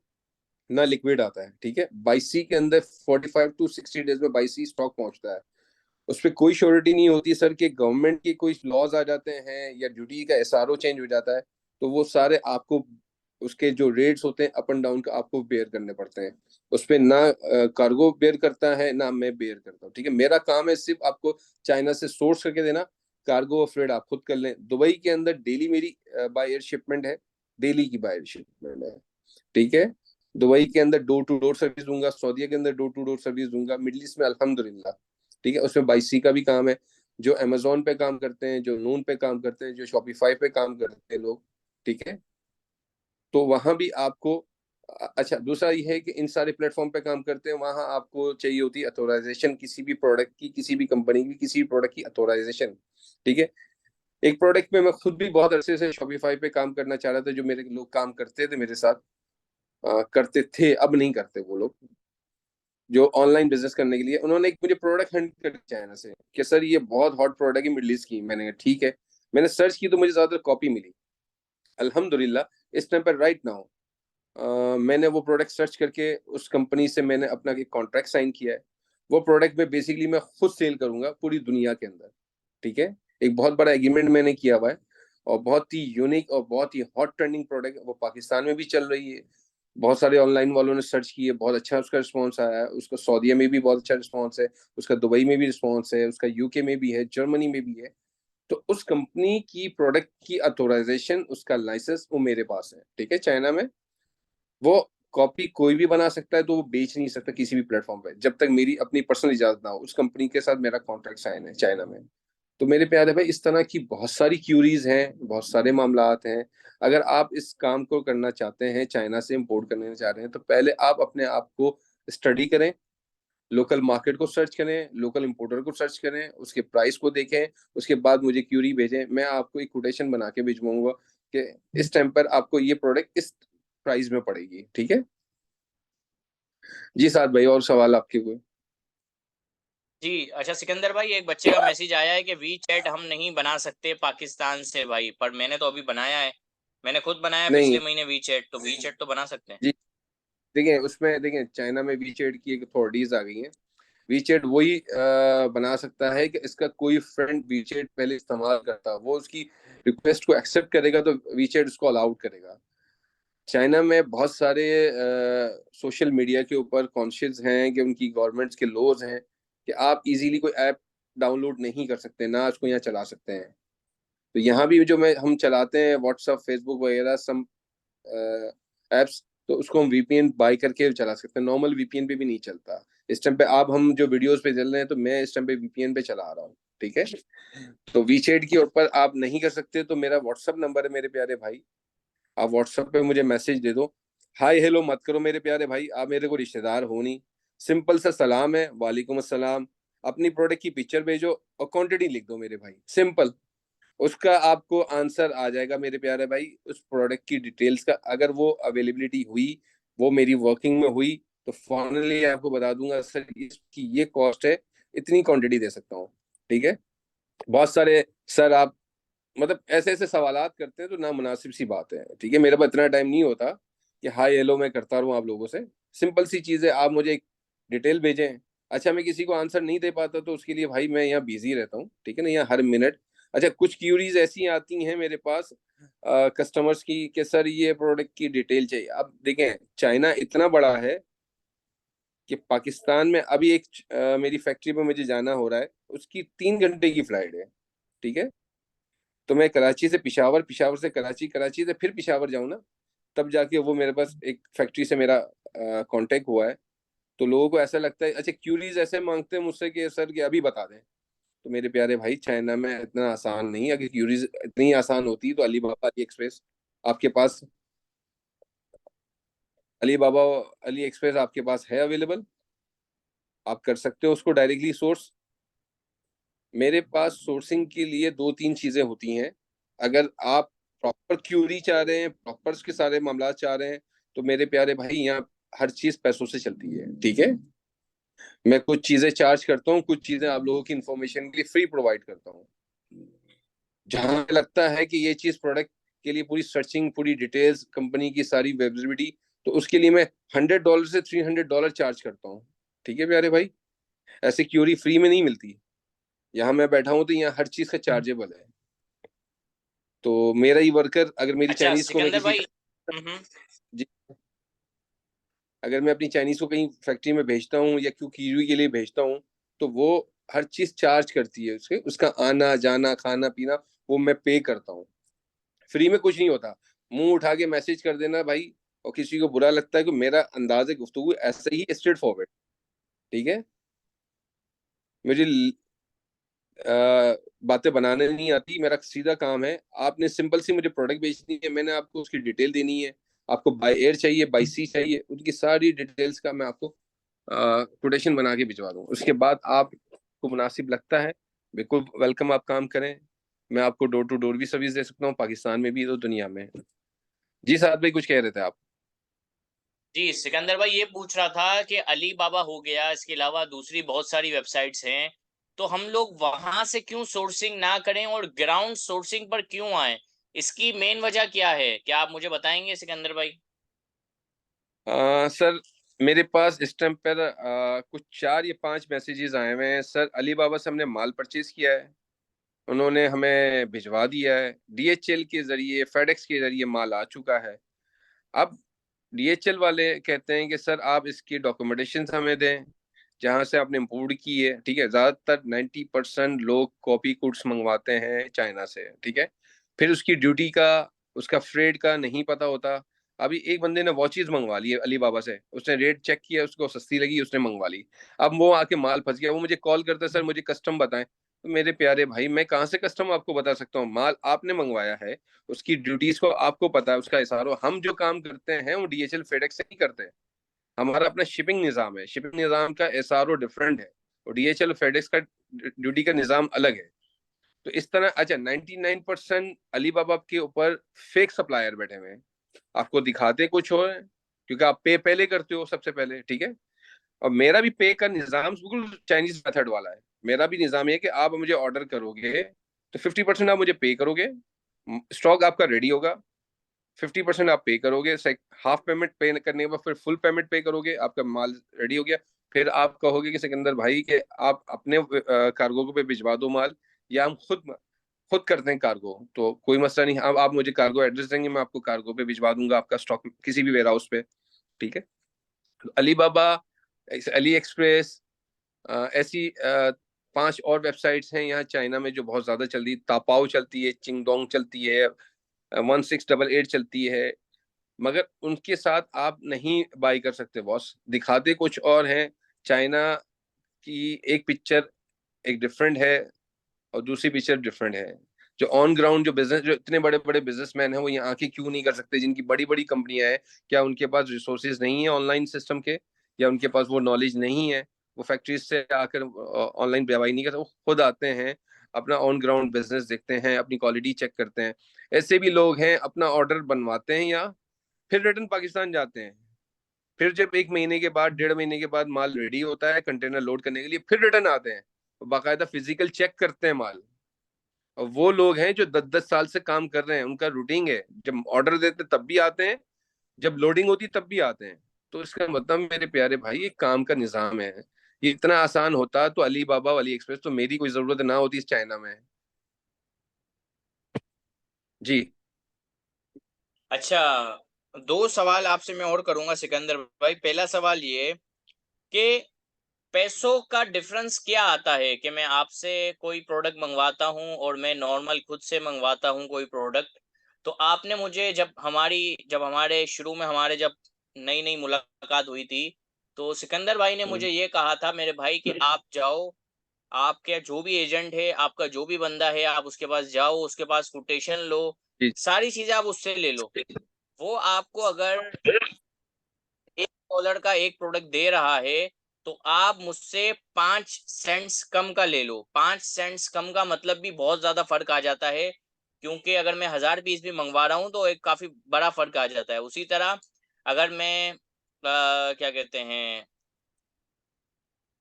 ना लिक्विड आता है, ठीक है? बाई सी के अंदर 45 to 60 डेज में बाई सी स्टॉक पहुंचता है। उस पर कोई श्योरिटी नहीं होती सर, कि गवर्नमेंट के कोई लॉज आ जाते हैं या ड्यूटी का एसआरओ चेंज हो जाता है, तो वो सारे आपको, उसके जो रेट्स होते हैं अप एंड डाउन का, आपको बेयर करने पड़ते हैं। उस पर ना कार्गो बेयर करता है, ना मैं बेयर करता हूँ, ठीक है? मेरा काम है सिर्फ आपको चाइना से सोर्स करके देना, कार्गो और फ्रेड आप खुद कर लें। दुबई के अंदर डेली मेरी बाय एयर शिपमेंट है, डेली की बाय एयर शिपमेंट है, ठीक है? दुबई के अंदर डोर टू डोर सर्विस दूंगा, सऊदीया के अंदर डोर टू डोर सर्विस दूंगा, मिडिल ईस्ट में अल्हम्दुलिल्लाह, ठीक है? उसमें बाई सी का भी काम है। जो अमेजोन पे काम करते हैं, जो नून पे काम करते हैं, जो शॉपिफाई पे काम करते हैं लोग, ठीक है? तो वहां भी आपको अच्छा, दूसरा ये है कि इन सारे प्लेटफॉर्म पे काम करते हैं, वहां आपको चाहिए होती है अथोराइजेशन, किसी भी प्रोडक्ट की, किसी भी कंपनी की, किसी भी प्रोडक्ट की अथोराइजेशन, ठीक है? एक प्रोडक्ट पे मैं खुद भी बहुत अरसे से शॉपिफाई पे काम करना चाह रहा था, जो मेरे लोग काम करते थे मेरे साथ, करते थे, अब नहीं करते वो लोग, जो ऑनलाइन बिजनेस करने के लिए। उन्होंने एक मुझे प्रोडक्ट हंट कर चाइना से कि सर ये बहुत हॉट प्रोडक्ट है मिडिल ईस्ट की। मैंने कहा ठीक है। मैंने सर्च की तो मुझे ज्यादातर कॉपी मिली। अल्हम्दुलिल्लाह इस टाइम पर राइट नाउ मैंने वो प्रोडक्ट सर्च करके उस कंपनी से मैंने अपना एक कॉन्ट्रैक्ट साइन किया है। वो प्रोडक्ट में बेसिकली मैं खुद सेल करूंगा पूरी दुनिया के अंदर। ठीक है। एक बहुत बड़ा एग्रीमेंट मैंने किया हुआ है, और बहुत ही यूनिक और बहुत ही हॉट ट्रेंडिंग प्रोडक्ट, वो पाकिस्तान में भी चल रही है। बहुत सारे ऑनलाइन वालों ने सर्च किए, बहुत अच्छा उसका रिस्पॉन्स आया है। उसका सऊदीया में भी बहुत अच्छा रिस्पॉन्स है, उसका दुबई में भी रिस्पॉन्स है, उसका यूके में भी है, जर्मनी में भी है। तो उस कंपनी की प्रोडक्ट की अथोराइजेशन, उसका लाइसेंस वो मेरे पास है। ठीक है। चाइना में वो कॉपी कोई भी बना सकता है, तो वो बेच नहीं सकता किसी भी प्लेटफॉर्म पे जब तक मेरी अपनी पर्सनल इजाजत ना हो। उस कंपनी के साथ मेरा कॉन्ट्रैक्ट साइन है चाइना में। तो मेरे प्यारे भाई, इस तरह की बहुत सारी क्यूरीज हैं, बहुत सारे मामलात हैं। अगर आप इस काम को करना चाहते हैं, चाइना से इंपोर्ट करना चाह रहे हैं, तो पहले आप अपने आप को स्टडी करें, लोकल मार्केट को सर्च करें, लोकल इंपोर्टर को सर्च करें, उसके प्राइस को देखें। उसके बाद मुझे क्यूरी भेजें, मैं आपको एक कोटेशन बना के भिजवाऊंगा कि इस टाइम पर आपको ये प्रोडक्ट इस प्राइस में पड़ेगी। ठीक है जी साथ भाई, और सवाल आपके कोई? जी अच्छा सिकंदर भाई, एक बच्चे का मैसेज आया है कि वी चैट हम नहीं बना सकते पाकिस्तान से भाई, पर मैंने तो अभी बनाया है। मैंने खुद बनाया नहीं पिछले महीने वी चैट, तो वी चैट तो बना सकते हैं। जी, देखिए उसमें देखिए चाइना में वीचैट की एक अथॉरिटीज आ गई हैं। वीचैट वही बना सकता है कि इसका कोई फ्रेंड वीचैट पहले इस्तेमाल करता, वो उसकी रिक्वेस्ट को एक्सेप्ट करेगा तो वीचैट उसको अलाउड करेगा। चाइना में बहुत सारे सोशल मीडिया के ऊपर कॉन्शियस हैं कि उनकी गवर्नमेंट्स के लॉज हैं कि आप इजीली कोई ऐप डाउनलोड नहीं कर सकते, ना उसको यहाँ चला सकते हैं। तो यहाँ भी जो मैं हम चलाते हैं व्हाट्सअप, फेसबुक वगैरह सम एप्स, तो उसको हम वीपीएन बाय करके चला सकते हैं। नॉर्मल वीपीएन पे भी नहीं चलता। इस टाइम पे आप हम जो वीडियोस पे चल रहे हैं, तो मैं इस टाइम पे वीपीएन पे चला रहा हूँ। ठीक है। तो वीचैट के ऊपर आप नहीं कर सकते, तो मेरा व्हाट्सअप नंबर है मेरे प्यारे भाई, आप व्हाट्सएप पे मुझे मैसेज दे दो। हाय हेलो मत करो मेरे प्यारे भाई, आप मेरे को रिश्तेदार हो नहीं। सिंपल सा सलाम है, वालेकुम अस्सलाम। अपनी प्रोडक्ट की पिक्चर भेजो और क्वांटिटी लिख दो मेरे भाई, सिंपल। उसका आपको आंसर आ जाएगा मेरे प्यारे भाई, उस प्रोडक्ट की डिटेल्स का। अगर वो अवेलेबिलिटी हुई, वो मेरी वर्किंग में हुई, तो फाइनली आपको बता दूंगा सर इसकी ये कॉस्ट है, इतनी क्वांटिटी दे सकता हूँ। ठीक है। बहुत सारे सर आप मतलब ऐसे ऐसे सवालात करते हैं, तो ना मुनासिब सी बात है। ठीक है। मेरे पास इतना टाइम नहीं होता कि हाय हेलो मैं करता रहूं आप लोगों से। सिंपल सी चीज है, आप मुझे एक डिटेल भेजें। अच्छा मैं किसी को आंसर नहीं दे पाता, तो उसके लिए भाई मैं यहाँ बिजी रहता हूँ। ठीक है ना, यहाँ हर मिनट। अच्छा कुछ क्यूरीज ऐसी आती हैं मेरे पास कस्टमर्स की कि सर ये प्रोडक्ट की डिटेल चाहिए। अब देखें चाइना इतना बड़ा है कि पाकिस्तान में अभी एक मेरी फैक्ट्री पे मुझे जाना हो रहा है, उसकी 3 घंटे की फ्लाइट है। ठीक है। तो मैं कराची से पिशावर, पिशावर से कराची, कराची से फिर पिशावर जाऊँ ना, तब जाके वो मेरे पास एक फैक्ट्री से मेरा कांटेक्ट हुआ है। तो लोगों को ऐसा लगता है, अच्छा क्यूरीज ऐसे मांगते हैं मुझसे कि सर कि अभी बता दें। तो मेरे प्यारे भाई चाइना में इतना आसान नहीं है। अगर क्यूरीज इतनी आसान होती तो अली बाबा अली एक्सप्रेस आपके पास, अली बाबा अली एक्सप्रेस आपके पास है अवेलेबल, आप कर सकते हो उसको डायरेक्टली सोर्स। मेरे पास सोर्सिंग के लिए 2-3 चीजें होती हैं। अगर आप प्रॉपर क्यूरी चाह रहे हैं, प्रॉपर के सारे मामला चाह रहे हैं, तो मेरे प्यारे भाई यहाँ हर चीज पैसों से चलती है। ठीक है। मैं कुछ चीजें चार्ज करता हूँ, कुछ चीजें आप लोगों की इंफॉर्मेशन के लिए फ्री प्रोवाइड करता हूँ। जहां लगता है कि ये चीज प्रोडक्ट के लिए पूरी सर्चिंग, पूरी डिटेल्स, कंपनी की सारी विजिबिलिटी, तो उसके लिए मैं $100 से $300 चार्ज करता हूँ। ठीक है प्यारे भाई। ऐसे क्यूरी फ्री में नहीं मिलती। यहाँ मैं बैठा हूँ तो यहाँ हर चीज का चार्जेबल है। तो मेरा ही वर्कर अगर मेरी अच्छा चाइनीज को मैं सिकंदर किसी भाई। हम्म। जी, अगर मैं अपनी चाइनीज को कहीं फैक्ट्री में भेजता हूँ या क्यों कीवी के लिए भेजता हूँ, तो वो हर चीज चार्ज करती है। उसके उसका आना जाना खाना पीना वो मैं पे करता हूँ। फ्री में कुछ नहीं होता। मुंह उठा के मैसेज कर देना भाई, और किसी को बुरा लगता है कि मेरा अंदाज गुफ्तगू ऐसे ही स्ट्रेट फॉरवर्ड। ठीक है। मुझे बातें बनाने नहीं आती, मेरा सीधा काम है। आपने सिंपल सी मुझे प्रोडक्ट बेचनी है, मैंने आपको उसकी डिटेल देनी है। आपको बाय एयर चाहिए, बाय सी चाहिए, उनकी सारी डिटेल्स का मैं आपको कोटेशन बना के भिजवा दूँ। उसके बाद आपको मुनासिब लगता है, बिल्कुल वेलकम, आप काम करें। मैं आपको डोर टू डोर भी सर्विस दे सकता हूँ, पाकिस्तान में भी तो दुनिया में। जी साहब भाई कुछ कह रहे थे आप? जी सिकंदर भाई, ये पूछ रहा था कि अली बाबा हो गया, इसके अलावा दूसरी बहुत सारी वेबसाइट्स हैं, तो हम लोग वहां से क्यों सोर्सिंग ना करें और ग्राउंड सोर्सिंग पर क्यों आए? इसकी मेन वजह क्या है, क्या आप मुझे बताएंगे सिकंदर भाई? सर मेरे पास इस टाइम पर कुछ 4 या 5 मैसेजेस आए हुए हैं सर। अली बाबा से हमने माल परचेज किया है, उन्होंने हमें भिजवा दिया है, डीएचएल के जरिए, फेडेक्स के जरिए माल आ चुका है। अब डीएचएल वाले कहते हैं कि सर आप इसकी डॉक्यूमेंटेशन हमें दें जहां से आपने इम्पोर्ट की है। ठीक है, ज्यादातर 90% लोग कॉपी गुड्स मंगवाते हैं चाइना से। ठीक है, फिर उसकी ड्यूटी का, उसका फ्रेड का नहीं पता होता। अभी एक बंदे ने वॉचेज मंगवा ली है अली बाबा से, उसने रेट चेक किया, उसको सस्ती लगी, उसने मंगवा ली। अब वो आके माल फंस गया, वो मुझे कॉल करता है, सर मुझे कस्टम बताएं। तो मेरे प्यारे भाई, मैं कहाँ से कस्टम आपको बता सकता हूँ? माल आपने मंगवाया है, उसकी ड्यूटीज को आपको पता है, उसका इशारो। हम जो काम करते हैं वो डीएचएल फेडेक्स से नहीं करते। हमारा अपना शिपिंग निज़ाम है, शिपिंग निज़ाम का एसआरओ डिफरेंट है, और डीएचएल फेडेक्स का ड्यूटी का निज़ाम अलग है। तो इस तरह अच्छा 99% अली बाबा के ऊपर फेक सप्लायर बैठे हुए हैं, आपको दिखाते कुछ और हैं, क्योंकि आप पे पहले करते हो सबसे पहले। ठीक है, और मेरा भी पे का निज़ाम बिल्कुल चाइनीज मेथड वाला है। मेरा भी निज़ाम है कि आप मुझे ऑर्डर करोगे तो 50% आप मुझे पे करोगे, स्टॉक आपका रेडी होगा, 50% आप पे करोगे, हाफ पेमेंट पे करने के बाद फिर फुल पेमेंट पे करोगे, आपका माल रेडी हो गया। फिर आप कहोगे कि सिकंदर भाई कि आप अपने कार्गो को पे भिजवा दो माल, या हम खुद खुद करते हैं कार्गो, तो कोई मसला नहीं। अब आप मुझे कार्गो एड्रेस देंगे, मैं आपको कार्गो पे भिजवा दूंगा आपका स्टॉक किसी भी वेयर हाउस पे। ठीक है, अली बाबा, अली एक्सप्रेस, ऐसी 5 और वेबसाइट्स हैं यहाँ चाइना में जो बहुत ज्यादा चल रही। तापाओ चलती है, चिंगडोंग चलती है, 1688 चलती है, मगर उनके साथ आप नहीं बाई कर सकते बॉस, दिखाते कुछ और हैं। चाइना की एक पिक्चर एक डिफरेंट है, और दूसरी पिक्चर डिफरेंट है। जो ऑन ग्राउंड जो बिजनेस, जो इतने बड़े बड़े बिजनेसमैन हैं, वो यहाँ आके क्यों नहीं कर सकते? जिनकी बड़ी बड़ी कंपनियां हैं, क्या उनके पास रिसोर्सेज नहीं है ऑनलाइन सिस्टम के, या उनके पास वो नॉलेज नहीं है? वो फैक्ट्रीज से आकर ऑनलाइन बेवाई नहीं करते, वो खुद आते हैं, अपना ऑन ग्राउंड बिजनेस देखते हैं, अपनी क्वालिटी चेक करते हैं। ऐसे भी लोग हैं, अपना ऑर्डर बनवाते हैं यहाँ, फिर रिटर्न पाकिस्तान जाते हैं। फिर जब 1 महीने के बाद, 1.5 महीने के बाद माल रेडी होता है कंटेनर लोड करने के लिए, फिर रिटर्न आते हैं, बाकायदा फिजिकल चेक करते हैं माल। और वो लोग हैं जो 10-10 साल से काम कर रहे हैं, उनका रूटीन है, जब ऑर्डर देते तब भी आते हैं, जब लोडिंग होती तब भी आते हैं। तो इसका मतलब मेरे प्यारे भाई, ये काम का निजाम है। ये इतना आसान होता तो अली बाबा, अली एक्सप्रेस तो मेरी कोई जरूरत ना होती इस चाइना में। जी। अच्छा, दो सवाल आपसे मैं और करूंगा सिकंदर भाई। पहला सवाल ये कि पैसों का डिफरेंस क्या आता है कि मैं आपसे कोई प्रोडक्ट मंगवाता हूं और मैं नॉर्मल खुद से मंगवाता हूं कोई प्रोडक्ट। तो आपने मुझे जब हमारे शुरू में हमारे जब नई नई मुलाकात हुई थी, तो सिकंदर भाई ने हम्म, मुझे ये कहा था मेरे भाई कि आप जाओ, आपके जो भी एजेंट है, आपका जो भी बंदा है, आप उसके पास जाओ, उसके पास कोटेशन लो, जी सारी चीजें आप उससे ले लो। वो आपको अगर $1 का एक प्रोडक्ट दे रहा है, तो आप मुझसे 5 सेंट्स कम का ले लो। 5 सेंट्स कम का मतलब भी बहुत ज्यादा फर्क आ जाता है, क्योंकि अगर मैं 1000 पीस भी मंगवा रहा हूँ तो एक काफी बड़ा फर्क आ जाता है। उसी तरह अगर मैं क्या कहते हैं,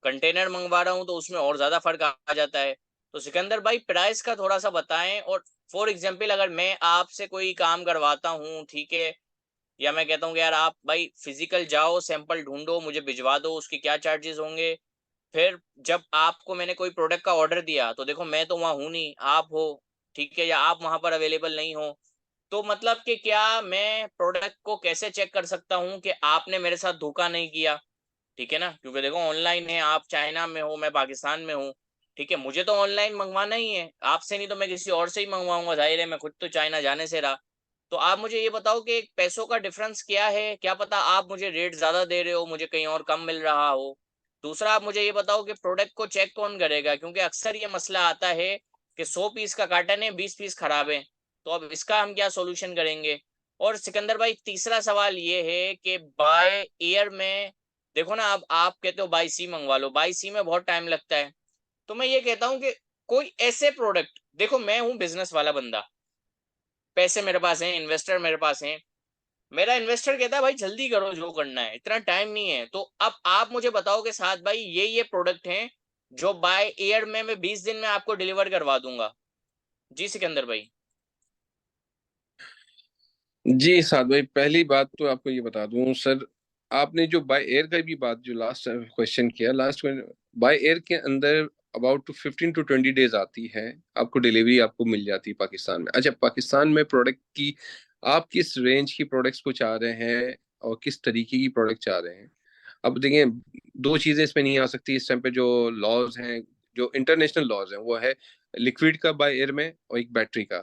कंटेनर मंगवा रहा हूँ तो उसमें और ज्यादा फर्क आ जाता है। तो सिकंदर भाई, प्राइस का थोड़ा सा बताएं। और फॉर एग्जाम्पल, अगर मैं आपसे कोई काम करवाता हूँ, ठीक है, या मैं कहता हूँ कि यार आप भाई फिजिकल जाओ, सैंपल ढूंढो, मुझे भिजवा दो, उसके क्या चार्जेस होंगे? फिर जब आपको मैंने कोई प्रोडक्ट का ऑर्डर दिया, तो देखो मैं तो वहां हूं नहीं, आप हो, ठीक है, या आप वहां पर अवेलेबल नहीं हो। तो मतलब कि क्या मैं प्रोडक्ट को कैसे चेक कर सकता हूँ कि आपने मेरे साथ धोखा नहीं किया? ठीक है ना, क्योंकि देखो ऑनलाइन है, आप चाइना में हो, मैं पाकिस्तान में हूँ। ठीक है, मुझे तो ऑनलाइन मंगवाना ही है आपसे, नहीं तो मैं किसी और से ही मंगवाऊंगा, जाहिर है, मैं खुद तो चाइना जाने से रहा। तो आप मुझे ये बताओ कि पैसों का डिफरेंस क्या है? क्या पता आप मुझे रेट ज्यादा दे रहे हो, मुझे कहीं और कम मिल रहा हो। दूसरा, आप मुझे ये बताओ कि प्रोडक्ट को चेक कौन करेगा, क्योंकि अक्सर ये मसला आता है कि 100 पीस का कार्टन है, 20 पीस खराब है। तो अब इसका हम क्या सोल्यूशन करेंगे? और सिकंदर भाई, तीसरा सवाल ये है कि बाय एयर में, देखो ना, अब आप कहते हो बाई सी मंगवा लो, बाई सी में बहुत टाइम लगता है। तो मैं ये कहता हूँ कि कोई ऐसे प्रोडक्ट देखो मैं हूँ बिजनेस वाला बंदा, पैसे मेरे पास हैं, इन्वेस्टर मेरे पास हैं। मेरा इन्वेस्टर कहता है भाई जल्दी करो, जो करना है, इतना टाइम नहीं है। तो अब आप मुझे बताओ कि साथ भाई ये प्रोडक्ट हैं जो बाय एयर में मैं 20 दिन में आपको डिलीवर करवा दूंगा। जी सिकंदर भाई। जी साद भाई, पहली बात तो आपको ये बता दूं सर, आपने जो बाय एयर का भी बात जो लास्ट क्वेश्चन किया, लास्ट बाय एयर के अंदर अबाउट 15 to 20 डेज आती है, आपको डिलीवरी आपको मिल जाती है पाकिस्तान में। अच्छा, पाकिस्तान में प्रोडक्ट की आप किस रेंज की प्रोडक्ट्स को चाह रहे हैं और किस तरीके की प्रोडक्ट चाह रहे हैं? अब देखिए, दो चीजें इसमें नहीं आ सकती इस टाइम पे। जो लॉज हैं, जो इंटरनेशनल लॉज हैं, वो है लिक्विड का बाय एयर में और एक बैटरी का।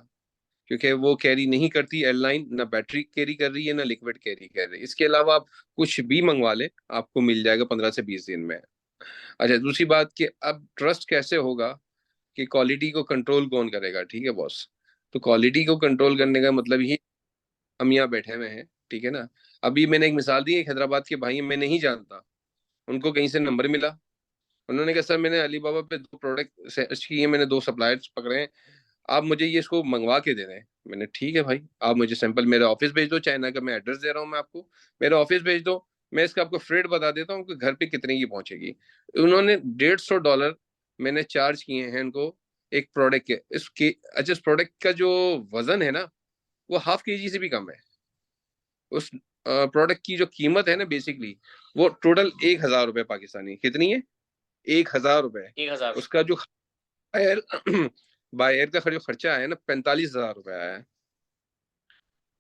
क्योंकि वो कैरी नहीं करती एयरलाइन, ना बैटरी कैरी कर रही है ना लिक्विड कैरी कर रही है। इसके अलावा आप कुछ भी मंगवा ले, आपको मिल जाएगा 15 से 20 दिन में। अच्छा, दूसरी बात कि अब ट्रस्ट कैसे होगा कि क्वालिटी को कंट्रोल कौन करेगा? ठीक है बॉस, तो क्वालिटी को कंट्रोल करने का मतलब ही हम यहाँ बैठे हुए हैं, ठीक है ना। अभी मैंने एक मिसाल दी, एक हैदराबाद के भाई मैं नहीं जानता, उनको कहीं से नंबर मिला, उन्होंने कहा सर मैंने अलीबाबा पे 2 प्रोडक्ट सर्च किए, मैंने 2 सप्लायर्स पकड़े हैं, आप मुझे ये इसको मंगवा के दे रहे हैं। मैंने ठीक है भाई, आप मुझे सैंपल मेरे ऑफिस भेज दो, चाइना का मैं एड्रेस दे रहा हूँ मैं आपको, मेरे ऑफिस भेज दो, मैं इसका आपको फ्रेट बता देता हूँ कि घर पे कितने की पहुंचेगी। उन्होंने $150 मैंने चार्ज किए हैं इनको एक प्रोडक्ट के। इसके अच्छा, इस प्रोडक्ट का जो वजन है ना, वो ½ KG से भी कम है। उस प्रोडक्ट की जो कीमत है ना बेसिकली, वो टोटल 1,000 रुपए पाकिस्तानी। कितनी है? 1,000 रुपए। 1000। उसका जो बायर बाय एयर का जो खर्चा आया है ना, 45,000 रुपए आया है।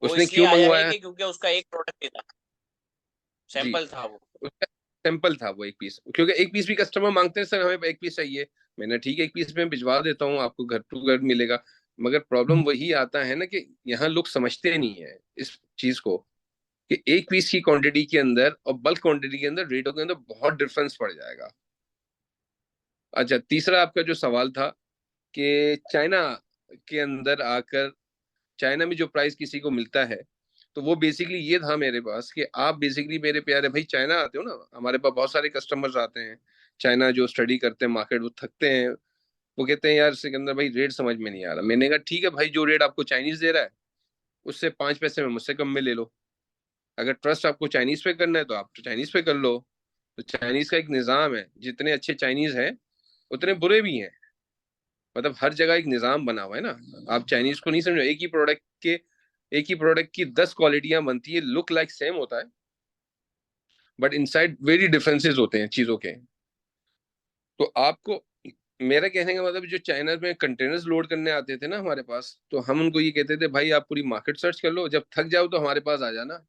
वो उसने इसलिए क्यों आया है मंगवाया है? कि क्योंकि उसका एक प्रोडक्ट ही था, जी, सैंपल था वो। उसका सैंपल था वो एक पीस, क्योंकि एक पीस भी कस्टमर मांगते हैं सर, हमें एक पीस चाहिए। मैंने ठीक है, एक पीस में भिजवा देता हूँ, आपको घर टू घर मिलेगा। मगर प्रॉब्लम वही आता है ना कि यहाँ लोग समझते नहीं है इस चीज को, कि एक पीस की क्वांटिटी के अंदर और बल्क क्वांटिटी के अंदर रेटों के अंदर बहुत डिफरेंस पड़ जाएगा। अच्छा, तीसरा आपका जो सवाल था कि चाइना के अंदर आकर, चाइना में जो प्राइस किसी को मिलता है, तो वो बेसिकली ये था मेरे पास कि आप बेसिकली मेरे प्यारे भाई चाइना आते हो ना, हमारे पास बहुत सारे कस्टमर्स आते हैं चाइना, जो स्टडी करते हैं मार्केट, वो थकते हैं, वो कहते हैं यार सिकंदर भाई रेट समझ में नहीं आ रहा। मैंने कहा ठीक है भाई, जो रेट आपको चाइनीज दे रहा है उससे 5 पैसे में मुझसे कम में ले लो। अगर ट्रस्ट आपको चाइनीज पे करना है तो आप तो चाइनीज पे कर लो। तो चाइनीज का एक निज़ाम है, जितने अच्छे चाइनीज हैं उतने बुरे भी हैं। मतलब हर जगह एक निज़ाम बना हुआ है ना। आप चाइनीज को नहीं समझो, एक ही प्रोडक्ट की 10 क्वालिटियां बनती है, लुक लाइक सेम होता है, बट इनसाइड वेरी डिफरेंसेस होते हैं चीजों के। तो आपको, मेरा कहने का मतलब, जो चाइना में कंटेनर्स लोड करने आते थे ना हमारे पास, तो हम उनको ये कहते थे भाई आप पूरी मार्केट सर्च कर लो, जब थक जाओ तो हमारे पास आ जाना।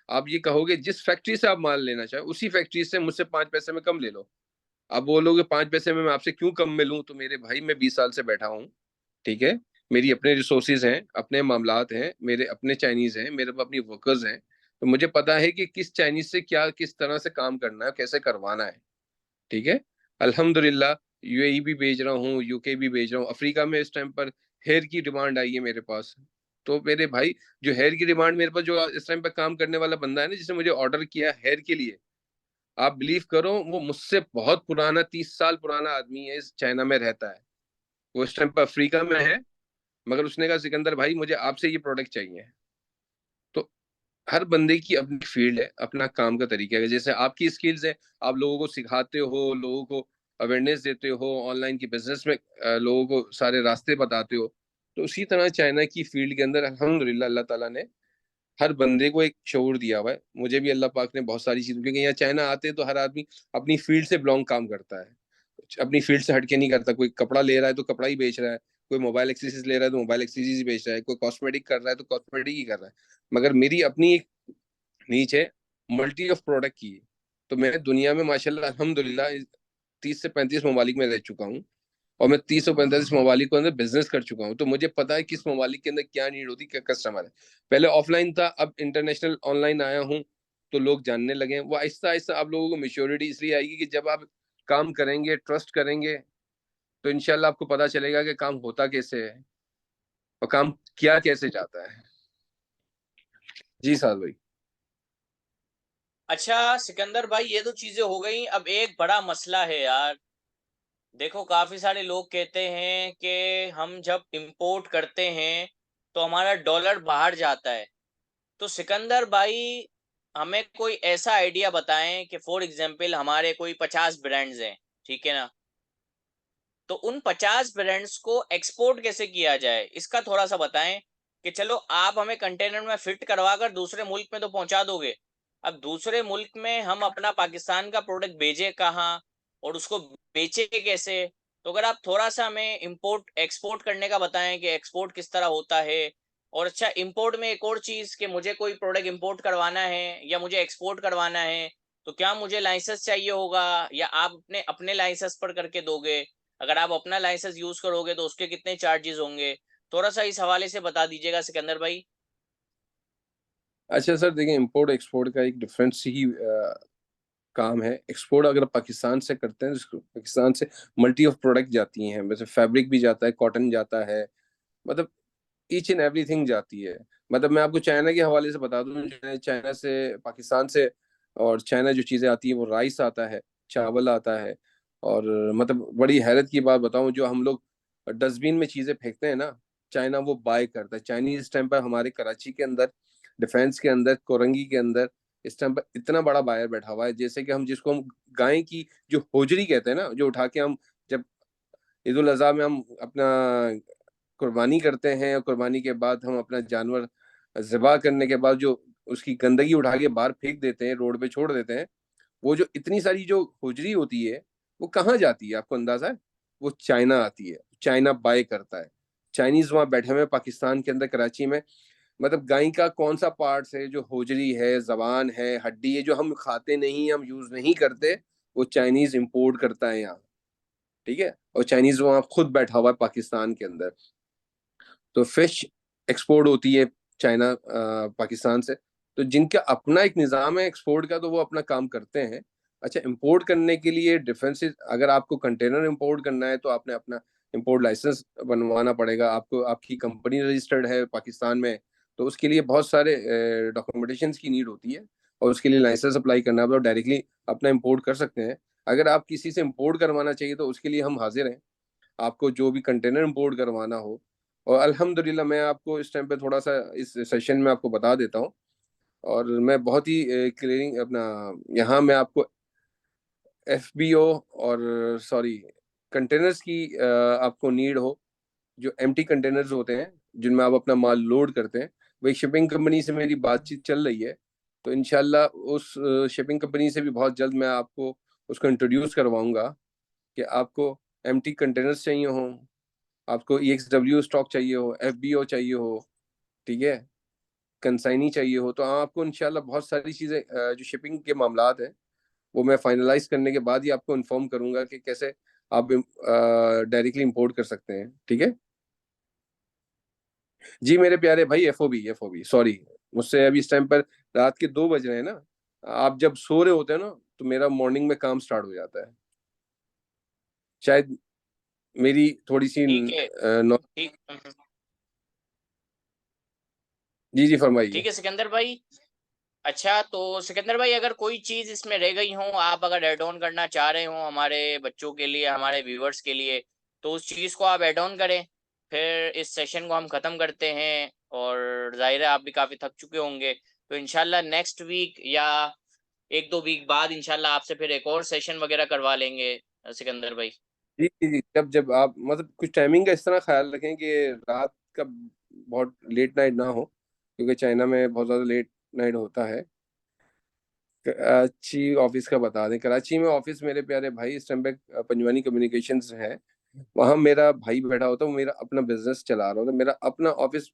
आप ये कहोगे जिस फैक्ट्री से आप माल लेना चाहे उसी फैक्ट्री से मुझसे 5 पैसे में कम ले लो। आप बोलोगे 5 पैसे में मैं आपसे क्यों कम में लूं? तो मेरे भाई मैं 20 साल से बैठा हूँ, ठीक है, मेरी अपने रिसोर्सेज हैं, अपने मामलात हैं, मेरे अपने चाइनीज हैं, मेरे अपनी वर्कर्स हैं। तो मुझे पता है कि किस चाइनीज से क्या किस तरह से काम करना है, कैसे करवाना है, ठीक है। अल्हम्दुलिल्लाह, यूएई भी भेज रहा हूँ, यूके भी भेज रहा हूँ। अफ्रीका में इस टाइम पर हेयर की डिमांड आई है मेरे पास। तो मेरे भाई, जो हेयर की डिमांड मेरे पास, जो इस टाइम पर काम करने वाला बंदा है ना, जिसने मुझे ऑर्डर किया हेयर के लिए, आप बिलीव करो वो मुझसे बहुत पुराना, 30 साल पुराना आदमी है, इस चाइना में रहता है। वो इस टाइम पर अफ्रीका में है, मगर उसने कहा सिकंदर भाई मुझे आपसे ये प्रोडक्ट चाहिए। तो हर बंदे की अपनी फील्ड है, अपना काम का तरीका है। जैसे आपकी स्किल्स है, आप लोगों को सिखाते हो, लोगों को अवेयरनेस देते हो, ऑनलाइन की बिजनेस में लोगों को सारे रास्ते बताते हो। तो उसी तरह चाइना की फील्ड के अंदर अल्हम्दुलिल्लाह अल्लाह ताला ने हर बंदे को एक शऊर दिया हुआ है। मुझे भी अल्लाह पाक ने बहुत सारी चीज़, क्योंकि यहाँ चाइना आते हैं तो हर आदमी अपनी फील्ड से बिलोंग काम करता है, अपनी फील्ड से हटके नहीं करता। कोई कपड़ा ले रहा है तो कपड़ा ही बेच रहा है, कोई मोबाइल एक्सेसरीज ले रहा है तो मोबाइल एक्सेसरीज ही बेच रहा है, कोई कॉस्मेटिक कर रहा है तो कॉस्मेटिक ही कर रहा है। मगर मेरी अपनी एक नीच है मल्टी ऑफ प्रोडक्ट की। तो मैं दुनिया में माशाल्लाह अल्हम्दुलिल्लाह 30 से 35 ममालिक में रह चुका हूँ, और मैं 30 और 35 ममालिक के अंदर बिजनेस कर चुका हूँ। तो मुझे पता है किस ममालिक के अंदर क्या नीड होती, क्या कस्टमर है। पहले ऑफलाइन था, अब इंटरनेशनल ऑनलाइन आया हूँ, तो लोग जानने लगे हैं। वो आहिस्ता आहिस्ता आप लोगों को मेच्योरिटी इसलिए आएगी कि जब आप काम करेंगे, ट्रस्ट करेंगे, तो इनशाला आपको पता चलेगा कि काम होता कैसे है और काम किया कैसे जाता है। जी साहब भाई। अच्छा सिकंदर भाई, ये तो चीजें हो गई। अब एक बड़ा मसला है यार, देखो, काफी सारे लोग कहते हैं कि हम जब इंपोर्ट करते हैं तो हमारा डॉलर बाहर जाता है। तो सिकंदर भाई, हमें कोई ऐसा आइडिया बताएं कि फॉर एग्जांपल हमारे कोई 50 ब्रांड्स हैं, ठीक है ना? तो उन 50 ब्रांड्स को एक्सपोर्ट कैसे किया जाए, इसका थोड़ा सा बताएं। कि चलो, आप हमें कंटेनर में फिट करवा कर दूसरे मुल्क में तो पहुंचा दोगे। अब दूसरे मुल्क में हम अपना पाकिस्तान का प्रोडक्ट भेजे कहाँ और उसको बेचे कैसे? तो अगर आप थोड़ा सा हमें इंपोर्ट एक्सपोर्ट करने का बताएं कि एक्सपोर्ट किस तरह होता है। और अच्छा, इंपोर्ट में एक और चीज, कि मुझे कोई प्रोडक्ट इंपोर्ट करवाना है या मुझे एक्सपोर्ट करवाना है, तो क्या मुझे लाइसेंस चाहिए होगा या आप अपने अपने लाइसेंस पर करके दोगे? अगर आप अपना लाइसेंस यूज करोगे तो उसके कितने चार्जेस होंगे? थोड़ा सा इस हवाले से बता दीजिएगा सिकंदर भाई। अच्छा सर, देखिए इंपोर्ट एक्सपोर्ट का एक डिफरेंस ही काम है। एक्सपोर्ट अगर पाकिस्तान से करते हैं, जिसको पाकिस्तान से मल्टी ऑफ प्रोडक्ट जाती हैं, वैसे फैब्रिक भी जाता है, कॉटन जाता है, मतलब ईच एंड एवरीथिंग जाती है। मतलब मैं आपको चाइना के हवाले से बता दूं, चाइना से, पाकिस्तान से और चाइना जो चीज़ें आती हैं वो राइस आता है, चावल आता है। और मतलब बड़ी हैरत की बात बताऊं, जो हम लोग डस्टबिन में चीज़ें फेंकते हैं ना, चाइना वो बाय करता है। चाइनीज इस टाइम पर हमारे कराची के अंदर, डिफेंस के अंदर, कोरंगी के अंदर इस टाइम पर इतना बड़ा बायर बैठा हुआ है। जैसे कि हम जिसको हम गाय की जो होजरी कहते हैं ना, जो उठा के हम जब ईद उल अजहा में हम अपना कुर्बानी करते हैं, और कुर्बानी के बाद हम अपना जानवर ज़िबा करने के बाद जो उसकी गंदगी उठा के बाहर फेंक देते हैं, रोड पे छोड़ देते हैं, वो जो इतनी सारी जो होजरी होती है, वो कहाँ जाती है आपको अंदाजा है? वो चाइना आती है, चाइना बाय करता है। चाइनीज वहां बैठे हुए हैं पाकिस्तान के अंदर, कराची में। मतलब गाय का कौन सा पार्ट है जो होजरी है, जबान है, हड्डी है, जो हम खाते नहीं, हम यूज नहीं करते, वो चाइनीज इंपोर्ट करता है यहाँ। ठीक है, और चाइनीज वहां खुद बैठा हुआ है पाकिस्तान के अंदर। तो फिश एक्सपोर्ट होती है चाइना पाकिस्तान से। तो जिनका अपना एक निज़ाम है एक्सपोर्ट का, तो वो अपना काम करते हैं। अच्छा, इंपोर्ट करने के लिए डिफरेंसेस, अगर आपको कंटेनर इंपोर्ट करना है तो आपने अपना इंपोर्ट लाइसेंस बनवाना पड़ेगा आपको। आपकी कंपनी रजिस्टर्ड है पाकिस्तान में, तो उसके लिए बहुत सारे डॉक्यूमेंटेशन की नीड होती है, और उसके लिए लाइसेंस अप्लाई करना है। तो डायरेक्टली अपना इंपोर्ट कर सकते हैं। अगर आप किसी से इंपोर्ट करवाना चाहिए तो उसके लिए हम हाजिर हैं, आपको जो भी कंटेनर इंपोर्ट करवाना हो। और अल्हम्दुलिल्लाह मैं आपको इस टाइम पे थोड़ा सा इस सेशन में आपको बता देता हूँ। और मैं बहुत ही क्लियरिंग अपना, यहाँ मैं आपको एफबीओ और सॉरी कंटेनर्स की आपको नीड हो, जो एम्प्टी कंटेनर्स होते हैं जिनमें आप अपना माल लोड करते हैं, वही शिपिंग कंपनी से मेरी बातचीत चल रही है। तो इंशाल्लाह उस शिपिंग कंपनी से भी बहुत जल्द मैं आपको उसको इंट्रोड्यूस करवाऊंगा, कि आपको एम्प्टी कंटेनर्स चाहिए हो, आपको EXW स्टॉक चाहिए हो, FBO चाहिए हो, ठीक है, कंसाइनी चाहिए हो, तो आपको इंशाल्लाह बहुत सारी चीज़ें जो शिपिंग के मामलात हैं, वो मैं फाइनलाइज करने के बाद ही आपको इन्फॉर्म करूंगा कि कैसे आप डायरेक्टली इंपोर्ट कर सकते हैं। ठीक है जी मेरे प्यारे भाई। एफओबी सॉरी, मुझसे अभी इस टाइम पर रात के 2 बज रहे हैं ना। आप जब सो रहे होते हैं ना, तो मेरा मॉर्निंग में काम स्टार्ट हो जाता है। शायद मेरी थोड़ी सी ठीक है। नौ... ठीक। जी जी फरमाइए। ठीक है सिकंदर भाई। अच्छा, तो सिकंदर भाई, अगर कोई चीज इसमें रह गई हो, आप अगर ऐड ऑन करना चाह रहे हो हमारे बच्चों के लिए, हमारे व्यूअर्स के लिए, तो उस चीज को आप ऐड ऑन करें। फिर इस सेशन को हम खत्म करते हैं। और जाहिर है आप भी काफी थक चुके होंगे, तो इंशाल्लाह नेक्स्ट वीक या 1-2 वीक बाद इंशाल्लाह आपसे फिर एक और सेशन वगैरह करवा लेंगे, सिकंदर भाई। जी जी जी, जब जब आप मतलब कुछ टाइमिंग का इस तरह ख्याल रखें कि रात का बहुत लेट नाइट ना हो, क्योंकि चाइना में बहुत ज़्यादा लेट नाइट होता है। कराची ऑफिस का बता दें, कराची में ऑफिस मेरे प्यारे भाई इस टाइम पे पंजवानी कम्युनिकेशंस है। वहाँ मेरा भाई बैठा होता है, वो मेरा अपना बिजनेस चला रहा होता है, मेरा अपना ऑफिस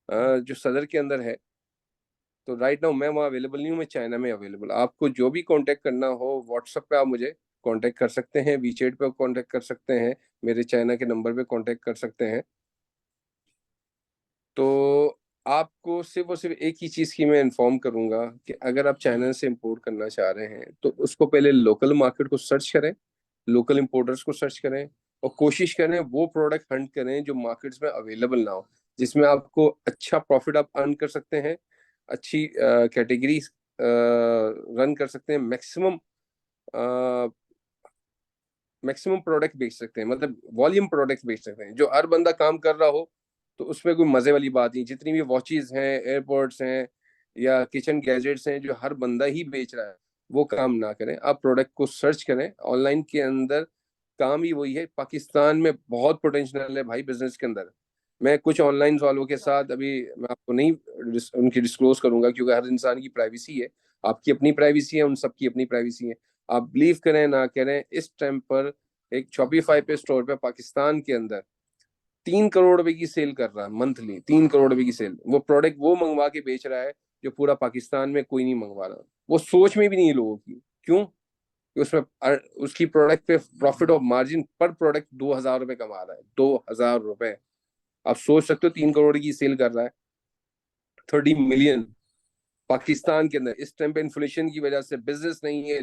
जो सदर के अंदर है। तो राइट नाउ मैं वहाँ अवेलेबल नहीं हूँ, मैं चाइना में अवेलेबल। आपको जो भी कांटेक्ट करना हो, व्हाट्सएप पे आप मुझे कांटेक्ट कर सकते हैं, वीचैट पे कांटेक्ट कर सकते हैं, मेरे चाइना के नंबर पे कांटेक्ट कर सकते हैं। तो आपको सिर्फ और सिर्फ एक ही चीज़ की मैं इन्फॉर्म करूंगा, कि अगर आप चाइना से इंपोर्ट करना चाह रहे हैं तो उसको पहले लोकल मार्केट को सर्च करें, लोकल इंपोर्टर्स को सर्च करें, और कोशिश करें वो प्रोडक्ट हंट करें जो मार्केट्स में अवेलेबल ना हो, जिसमें आपको अच्छा प्रॉफिट आप अर्न कर सकते हैं, अच्छी कैटेगरी रन कर सकते हैं, मैक्सिमम मैक्सिमम प्रोडक्ट बेच सकते हैं, मतलब वॉल्यूम प्रोडक्ट बेच सकते हैं, जो हर बंदा काम कर रहा हो तो उसमें कोई मजे वाली बात नहीं। जितनी भी वॉचेज हैं, एयरपोर्ट्स हैं या किचन गैजेट्स हैं जो हर बंदा ही बेच रहा है, वो काम ना करें। आप प्रोडक्ट को सर्च करें ऑनलाइन के अंदर, काम ही वही है। पाकिस्तान में बहुत पोटेंशियल है भाई बिजनेस के अंदर। मैं कुछ ऑनलाइन वालों के साथ अभी, मैं आपको नहीं उनकी डिस्क्लोज करूंगा क्योंकि हर इंसान की प्राइवेसी है, आपकी अपनी प्राइवेसी है, उन सबकी अपनी प्राइवेसी है। आप बिलीव करें ना करें, इस टाइम पर एक शॉपिफाई पे स्टोर पे पाकिस्तान के अंदर 3 करोड़ रुपए की सेल कर रहा है मंथली। 3 करोड़ रुपए की सेल, वो प्रोडक्ट वो मंगवा के बेच रहा है जो पूरा पाकिस्तान में कोई नहीं मंगवा रहा। वो सोच में भी नहीं है लोगों की। क्यों? कि उसमें उसकी प्रोडक्ट पे प्रॉफिट ऑफ मार्जिन पर प्रोडक्ट 2,000 रुपए कमा रहा है। 2,000 रुपए। आप सोच सकते हो 3 करोड़ की सेल कर रहा है, 30 मिलियन पाकिस्तान के अंदर। इस टाइम पे इन्फ्लेशन की वजह से बिजनेस नहीं है,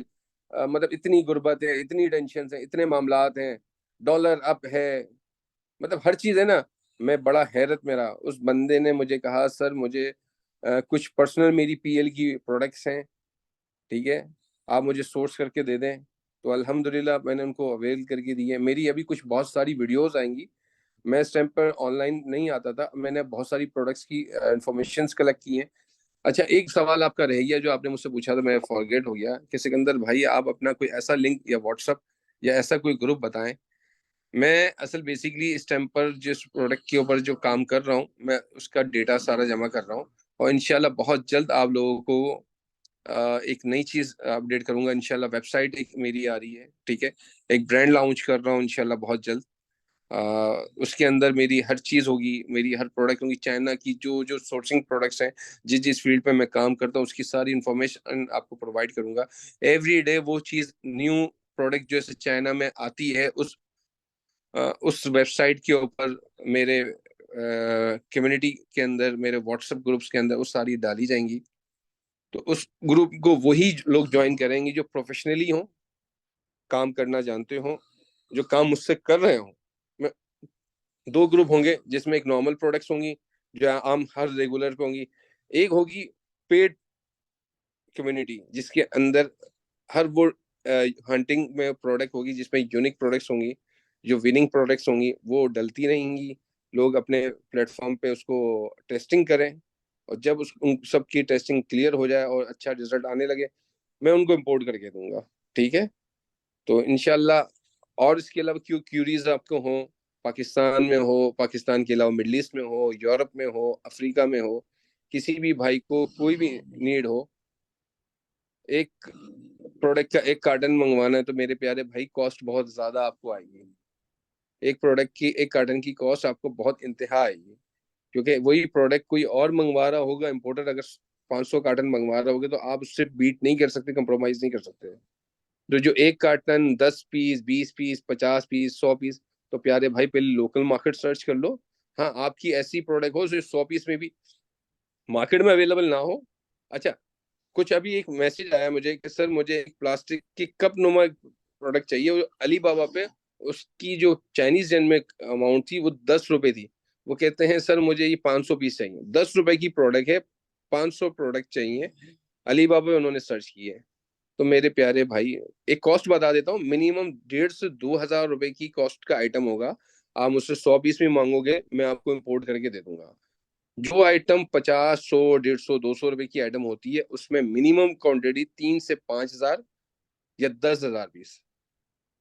मतलब इतनी गुर्बत है, इतनी टेंशन है, इतने मामलात हैं, डॉलर अप है, मतलब हर चीज है ना। मैं बड़ा हैरत में रहा, उस बंदे ने मुझे कहा सर मुझे कुछ पर्सनल मेरी पीएल की प्रोडक्ट्स हैं, ठीक है, आप मुझे सोर्स करके दे दें। तो अल्हम्दुलिल्लाह मैंने उनको अवेल करके दी है। मेरी अभी कुछ बहुत सारी वीडियोस आएंगी। मैं इस टाइम पर ऑनलाइन नहीं आता था, मैंने बहुत सारी प्रोडक्ट्स की इंफॉर्मेशन कलेक्ट की हैं। अच्छा, एक सवाल आपका रह गया जो आपने मुझसे पूछा था, मैं फॉरगेट हो गया कि सिकंदर भाई आप अपना कोई ऐसा लिंक या व्हाट्सअप या ऐसा कोई ग्रुप बताएं। मैं असल बेसिकली इस टाइम पर जिस प्रोडक्ट के ऊपर जो काम कर रहा हूँ, मैं उसका डेटा सारा जमा कर रहा हूँ और इंशाल्लाह बहुत जल्द आप लोगों को एक नई चीज अपडेट करूंगा इंशाल्लाह। वेबसाइट एक मेरी आ रही है, ठीक है, एक ब्रांड लॉन्च कर रहा हूँ इंशाल्लाह बहुत जल्द। उसके अंदर मेरी हर चीज होगी, मेरी हर प्रोडक्ट होगी। चाइना की जो जो सोर्सिंग प्रोडक्ट्स हैं, जिस जिस फील्ड पे मैं काम करता हूँ, उसकी सारी इंफॉर्मेशन आपको प्रोवाइड करूंगा। एवरी डे वो चीज न्यू प्रोडक्ट जैसे चाइना में आती है, उस वेबसाइट के ऊपर मेरे कम्युनिटी के अंदर, मेरे व्हाट्सएप ग्रुप्स के अंदर वो सारी डाली जाएंगी। तो उस ग्रुप को वही लोग ज्वाइन करेंगे जो प्रोफेशनली हों, काम करना जानते हों, जो काम मुझसे कर रहे हों। मैं 2 ग्रुप होंगे जिसमें एक नॉर्मल प्रोडक्ट्स होंगी जो आम हर रेगुलर पे होंगी, एक होगी पेड कम्युनिटी जिसके अंदर हर वो हंटिंग में प्रोडक्ट होगी, जिसमें यूनिक प्रोडक्ट्स होंगी, जो विनिंग प्रोडक्ट्स होंगी वो डलती रहेंगी। लोग अपने प्लेटफॉर्म पे उसको टेस्टिंग करें और जब उन सबकी टेस्टिंग क्लियर हो जाए और अच्छा रिजल्ट आने लगे, मैं उनको इम्पोर्ट करके दूंगा। ठीक है, तो इनशाला। और इसके अलावा क्यों क्यूरीज आपको हो, पाकिस्तान में हो, पाकिस्तान के अलावा मिडल ईस्ट में हो, यूरोप में हो, अफ्रीका में हो, किसी भी भाई को कोई भी नीड हो, एक प्रोडक्ट का एक कार्टन मंगवाना है तो मेरे प्यारे भाई कॉस्ट बहुत ज्यादा आपको आएगी। एक प्रोडक्ट की एक कार्टन की कॉस्ट आपको बहुत इंतहा आएगी, क्योंकि वही प्रोडक्ट कोई और मंगवा रहा होगा, इंपोर्टर अगर 500 कार्टन मंगवा रहा होगा तो आप उससे बीट नहीं कर सकते, कंप्रोमाइज नहीं कर सकते। तो जो एक carton 10 piece, 20 piece, 50 piece, 100 piece, तो प्यारे भाई पहले लोकल मार्केट सर्च कर लो। हाँ, आपकी ऐसी प्रोडक्ट हो जो 100 पीस में भी मार्केट में अवेलेबल ना हो। अच्छा, कुछ अभी एक मैसेज आया मुझे कि सर मुझे एक प्लास्टिक की कप नुमा प्रोडक्ट चाहिए, वो अली बाबा पे उसकी जो चाइनीज जेन में अमाउंट थी वो 10 रुपए थी। वो कहते हैं सर मुझे ये 500 पीस चाहिए। 10 रुपए की प्रोडक्ट है, 500 प्रोडक्ट चाहिए। अली बाबा पे उन्होंने सर्च की है। तो मेरे प्यारे भाई, एक कॉस्ट बता देता हूँ, मिनिमम 1,500 से 2,000 रुपए की कॉस्ट का आइटम होगा। आप मुझसे 100 पीस भी मांगोगे, मैं आपको इम्पोर्ट करके दे दूंगा। जो आइटम 50, 100, 150, 200 रुपए की आइटम होती है, उसमें मिनिमम क्वांटिटी 3 से 5 हजार या 10,000 पीस।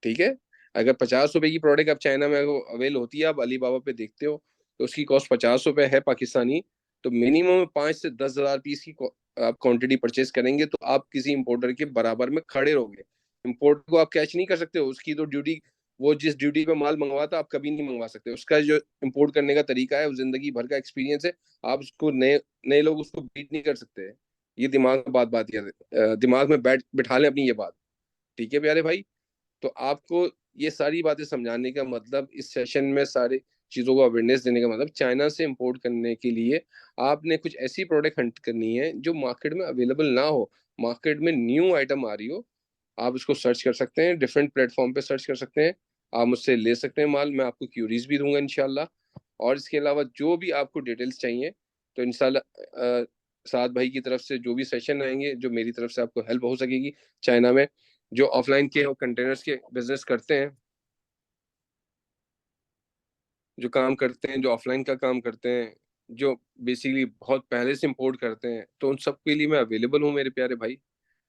ठीक है, अगर 50 रुपए की प्रोडक्ट आप चाइना में अवेल होती है, आप अली बाबा पे देखते हो तो उसकी कॉस्ट 50 रुपए है पाकिस्तानी। तो मिनिमम 5 से 10 हजार पीस की आप क्वांटिटी परचेज करेंगे तो आप किसी इंपोर्टर के बराबर में खड़े रहोगे। इंपोर्टर को आप कैच नहीं कर सकते हो, उसकी तो ड्यूटी, वो जिस ड्यूटी पे माल मंगवाता आप कभी नहीं मंगवा सकते। उसका जो इंपोर्ट करने का तरीका है वो जिंदगी भर का एक्सपीरियंस है। आप उसको नए नए लोग उसको बीट नहीं कर सकते। ये दिमाग में बात दिमाग में बैठ बिठा लें अपनी ये बात। ठीक है प्यारे भाई, तो आपको ये सारी बातें समझाने का मतलब, इस सेशन में सारी चीज़ों को अवेयरनेस देने का मतलब, चाइना से इंपोर्ट करने के लिए आपने कुछ ऐसी प्रोडक्ट हंट करनी है जो मार्केट में अवेलेबल ना हो, मार्केट में न्यू आइटम आ रही हो। आप उसको सर्च कर सकते हैं, डिफरेंट प्लेटफॉर्म पे सर्च कर सकते हैं। आप मुझसे ले सकते हैं माल, मैं आपको क्यूरीज भी दूंगा इंशाल्लाह। और इसके अलावा जो भी आपको डिटेल्स चाहिए तो इंशाल्लाह साद भाई की तरफ से जो भी सेशन आएंगे, जो मेरी तरफ से आपको हेल्प हो सकेगी चाइना में, जो ऑफलाइन के कंटेनर्स के बिजनेस करते हैं, जो काम करते हैं, जो ऑफलाइन का काम करते हैं, जो बेसिकली बहुत पहले से इंपोर्ट करते हैं, तो उन सब के लिए मैं अवेलेबल हूँ मेरे प्यारे भाई।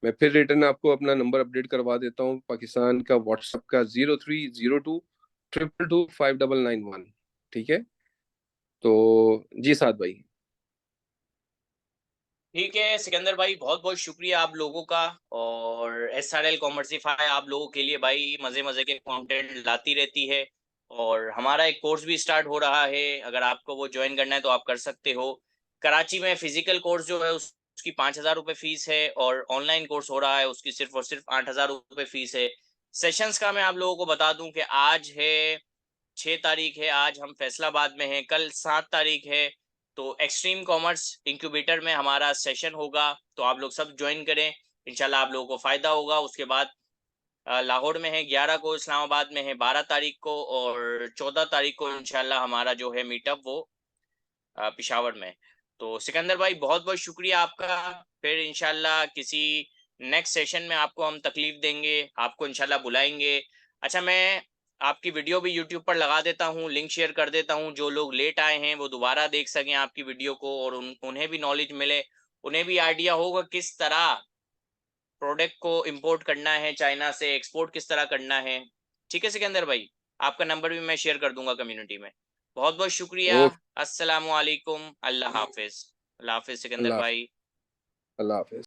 मैं फिर रिटर्न आपको अपना नंबर अपडेट करवा देता हूँ, पाकिस्तान का व्हाट्सएप का 0302225991। ठीक है, तो जी साद भाई। ठीक है सिकंदर भाई, बहुत बहुत शुक्रिया आप लोगों का। और SRL कॉमर्सिफाई आप लोगों के लिए भाई मजे मजे के कंटेंट लाती रहती है। और हमारा एक कोर्स भी स्टार्ट हो रहा है, अगर आपको वो ज्वाइन करना है तो आप कर सकते हो। कराची में फिजिकल कोर्स जो है उसकी 5,000 रुपये फीस है, और ऑनलाइन कोर्स हो रहा है उसकी सिर्फ और सिर्फ 8,000 रुपये फीस है। सेशंस का मैं आप लोगों को बता दूं कि आज है 6 तारीख है, आज हम फैसलाबाद में हैं, कल 7 तारीख है। तो एक्सट्रीम कॉमर्स इंक्यूबेटर में हमारा सेशन होगा, तो आप लोग सब ज्वाइन करें। इंशाल्लाह आप लोगों को फायदा होगा। उसके बाद लाहौर में है 11 को, इस्लामाबाद में है 12 तारीख को, और 14 तारीख को इंशाल्लाह हमारा जो है मीटअप वो पिशावर में। तो सिकंदर भाई बहुत बहुत शुक्रिया आपका। फिर इंशाल्लाह किसी नेक्स्ट सेशन में आपको हम तकलीफ देंगे, आपको इंशाल्लाह बुलाएंगे। अच्छा, मैं आपकी वीडियो भी यूट्यूब पर लगा देता हूँ, लिंक शेयर कर देता हूँ, जो लोग लेट आए हैं वो दोबारा देख सकें आपकी वीडियो को, और उन्हें भी नॉलेज मिले, उन्हें भी आइडिया होगा किस तरह प्रोडक्ट को इंपोर्ट करना है चाइना से, एक्सपोर्ट किस तरह करना है। ठीक है सिकंदर भाई, आपका नंबर भी मैं शेयर कर दूंगा कम्युनिटी में। बहुत बहुत शुक्रिया। ओके। अस्सलामु अलैकुम, अल्लाह हाफिज। अल्लाह हाफिज सिकंदर अल्लाह भाई। अल्लाह हाफिज।